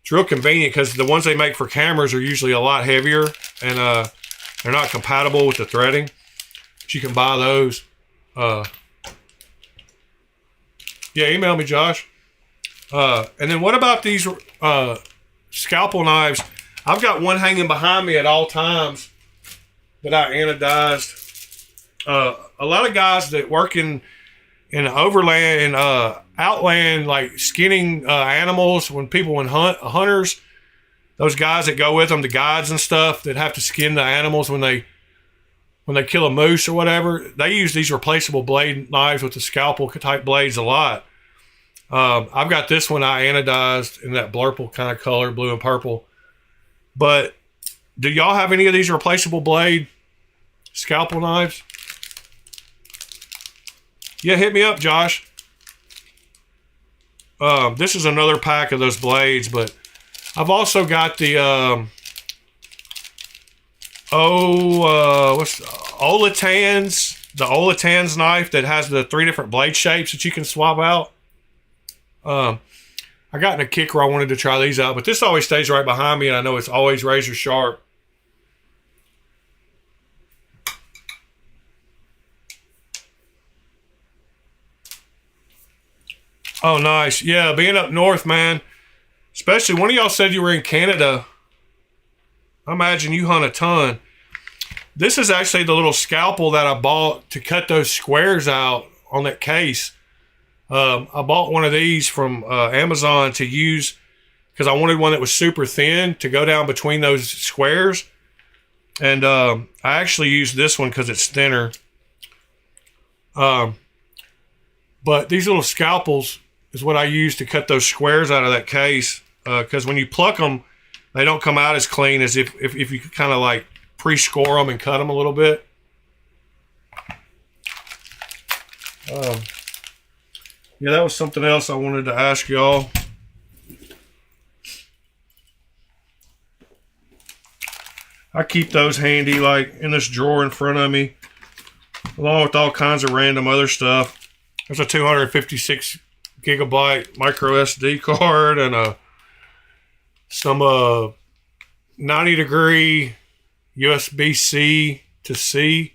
It's real convenient because the ones they make for cameras are usually a lot heavier, and they're not compatible with the threading. But you can buy those. Yeah, email me, Josh. And then what about these scalpel knives? I've got one hanging behind me at all times that I anodized. A lot of guys that work in overland and outland, like skinning animals, when hunters, those guys that go with them, the guides and stuff that have to skin the animals when they kill a moose or whatever, they use these replaceable blade knives with the scalpel type blades a lot. I've got this one I anodized in that blurple kind of color, blue and purple. But do y'all have any of these replaceable blade scalpel knives? Yeah, hit me up, Josh. This is another pack of those blades, but I've also got the Olatans knife that has the 3 different blade shapes that you can swap out. I got in a kick where I wanted to try these out, but this always stays right behind me, and I know it's always razor sharp. Oh, nice. Yeah, being up north, man. Especially one of y'all said you were in Canada. I imagine you hunt a ton. This is actually the little scalpel that I bought to cut those squares out on that case. I bought one of these from Amazon to use because I wanted one that was super thin to go down between those squares. And I actually used this one because it's thinner. But these little scalpels is what I use to cut those squares out of that case. Because when you pluck them, they don't come out as clean as if you kind of like pre-score them and cut them a little bit. Yeah, that was something else I wanted to ask y'all. I keep those handy, like in this drawer in front of me, along with all kinds of random other stuff. There's a 256 gigabyte micro SD card and some 90 degree USB-C to C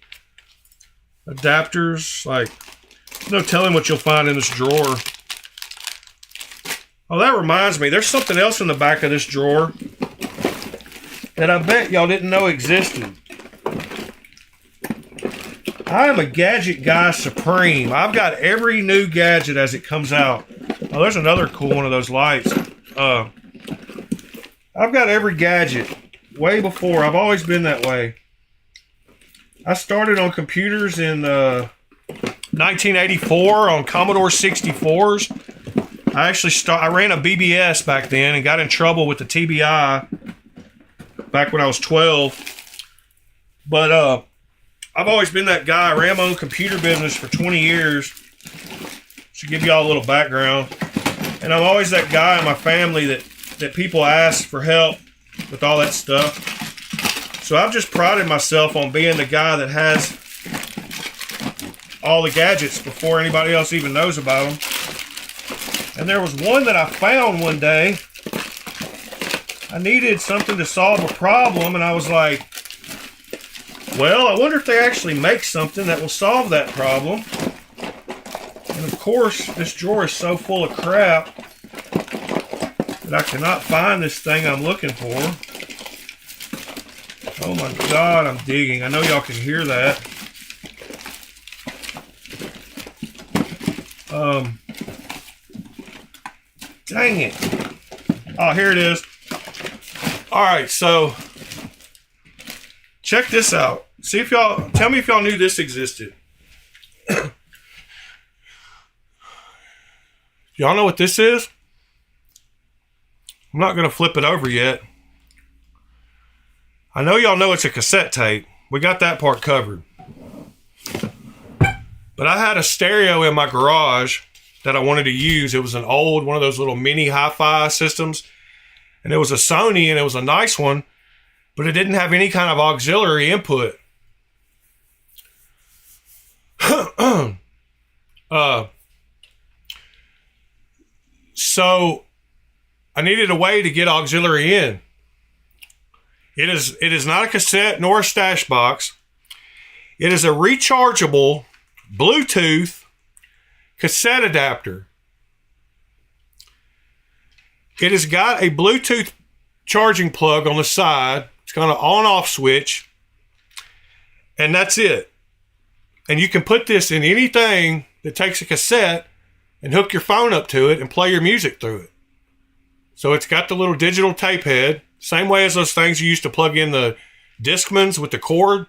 adapters. Like, no telling what you'll find in this drawer. Oh, that reminds me, there's something else in the back of this drawer that I bet y'all didn't know existed. I am a gadget guy supreme. I've got every new gadget as it comes out. Oh, there's another cool one of those lights. I've got every gadget way before. I've always been that way. I started on computers in 1984 on Commodore 64s. I ran a BBS back then and got in trouble with the TBI back when I was 12. But I've always been that guy. I ran my own computer business for 20 years. To give y'all a little background. And I'm always that guy in my family that people ask for help with all that stuff. So I've just prided myself on being the guy that has all the gadgets before anybody else even knows about them. And there was one that I found one day. I needed something to solve a problem, and I was like, well, I wonder if they actually make something that will solve that problem. And of course, this drawer is so full of crap that I cannot find this thing I'm looking for. Oh my God, I'm digging. I know y'all can hear that. Dang it. Oh, here it is. All right, so check this out. See if y'all, tell me if y'all knew this existed. Y'all know what this is? I'm not going to flip it over yet. I know y'all know it's a cassette tape. We got that part covered. But I had a stereo in my garage that I wanted to use. It was an old, one of those little mini hi-fi systems. And it was a Sony, and it was a nice one. But it didn't have any kind of auxiliary input. So I needed a way to get auxiliary in. It is not a cassette nor a stash box. It is a rechargeable Bluetooth cassette adapter. It has got a Bluetooth charging plug on the side. It's got an on-off switch. And that's it. And you can put this in anything that takes a cassette and hook your phone up to it and play your music through it. So it's got the little digital tape head. Same way as those things you used to plug in the Discmans with the cord.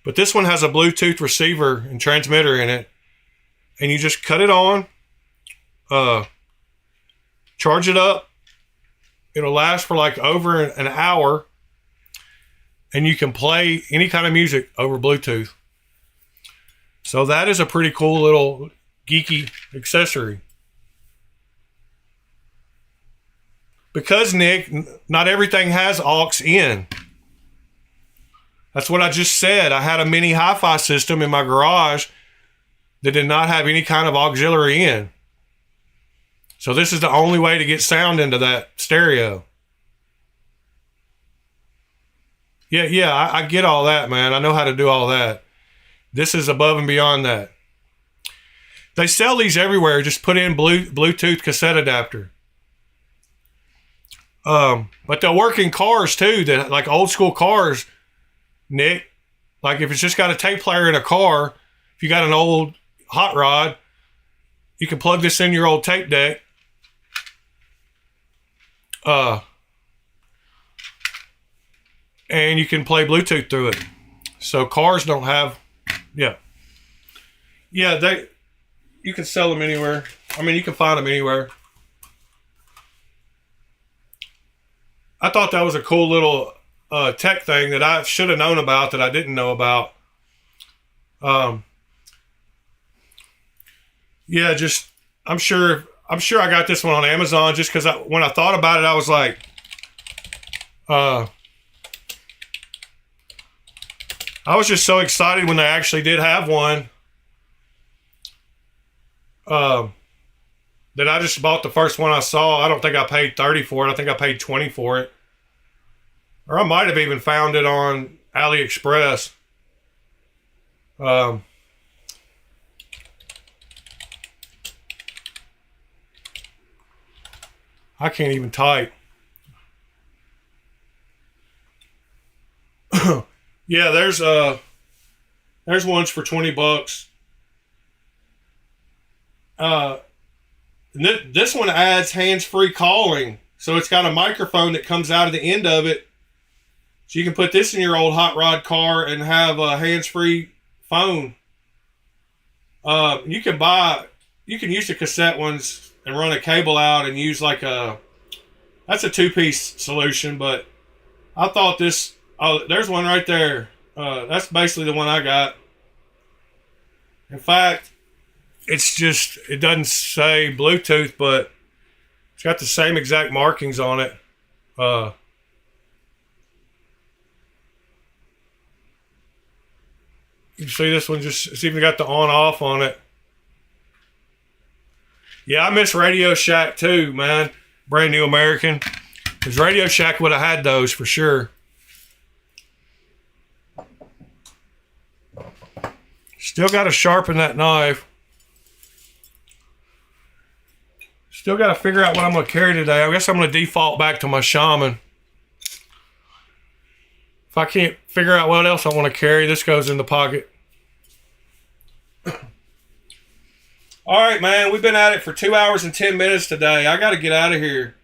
But this one has a Bluetooth receiver and transmitter in it. And you just cut it on. Charge it up. It'll last for like over an hour. And you can play any kind of music over Bluetooth. So that is a pretty cool little geeky accessory. Because, Nick, not everything has aux in. That's what I just said. I had a mini hi-fi system in my garage that did not have any kind of auxiliary in. So this is the only way to get sound into that stereo. Yeah, I get all that, man. I know how to do all that. This is above and beyond that. They sell these everywhere. Just put in Bluetooth cassette adapter. But they'll work in cars too, that like old school cars, Nick. Like if it's just got a tape player in a car, if you got an old hot rod, you can plug this in your old tape deck. And you can play Bluetooth through it. So cars don't have, yeah, you can sell them anywhere. I mean, you can find them anywhere. I thought that was a cool little tech thing that I should have known about that I didn't know about. Yeah, just I'm sure I got this one on Amazon just because when I thought about it, I was like, I was just so excited when they actually did have one. That I just bought the first one I saw. I don't think I paid $30 for it. I think I paid $20 for it. Or I might have even found it on AliExpress. I can't even type. Yeah, there's ones for $20. This one adds hands-free calling. So it's got a microphone that comes out of the end of it. So you can put this in your old hot rod car and have a hands-free phone. You can use the cassette ones and run a cable out and use like that's a two-piece solution, but I thought this, there's one right there. That's basically the one I got. In fact, it doesn't say Bluetooth, but it's got the same exact markings on it. You can see this one it's even got the on-off on it. Yeah, I miss Radio Shack too, man. Brand New American. Because Radio Shack would have had those for sure. Still got to sharpen that knife. Still got to figure out what I'm going to carry today. I guess I'm going to default back to my shaman. If I can't figure out what else I want to carry, this goes in the pocket. All right, man. We've been at it for 2 hours and 10 minutes today. I got to get out of here.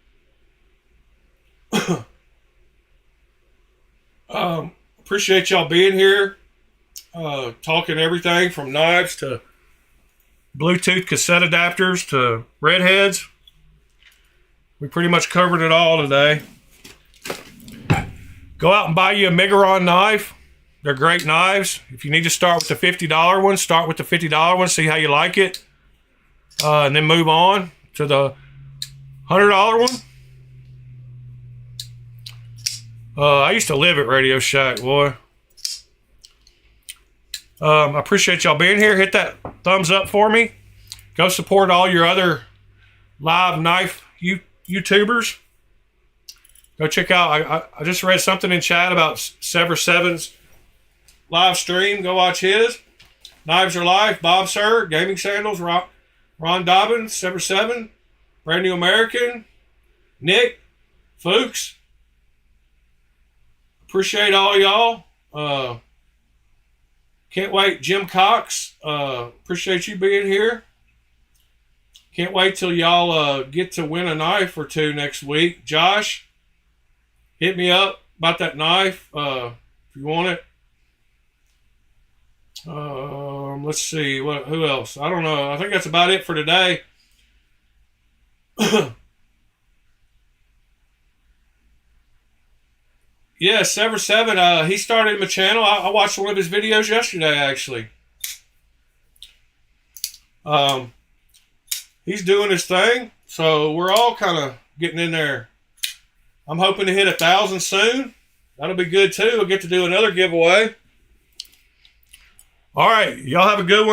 Appreciate y'all being here. Talking everything from knives to Bluetooth cassette adapters to redheads. We pretty much covered it all today. Go out and buy you a Miguron knife. They're great knives. If you need to start with the $50 one, start with the $50 one, see how you like it. And then move on to the $100 one. I used to live at Radio Shack, boy. I appreciate y'all being here. Hit that thumbs up for me. Go support all your other live knife YouTubers. Go check out. I just read something in chat about Sever 7's live stream. Go watch his. Knives Are Life, Bob Sir, Gaming Sandals, Ron Dobbins, Sever 7, Brand New American, Nick, Fuchs. Appreciate all y'all. Can't wait. Jim Cox, appreciate you being here. Can't wait till y'all get to win a knife or two next week. Josh, hit me up about that knife if you want it. Let's see. Who else? I don't know. I think that's about it for today. Yeah, Sever 7, he started my channel. I watched one of his videos yesterday, actually. He's doing his thing, so we're all kind of getting in there. I'm hoping to hit 1,000 soon. That'll be good, too. We'll get to do another giveaway. All right, y'all have a good one.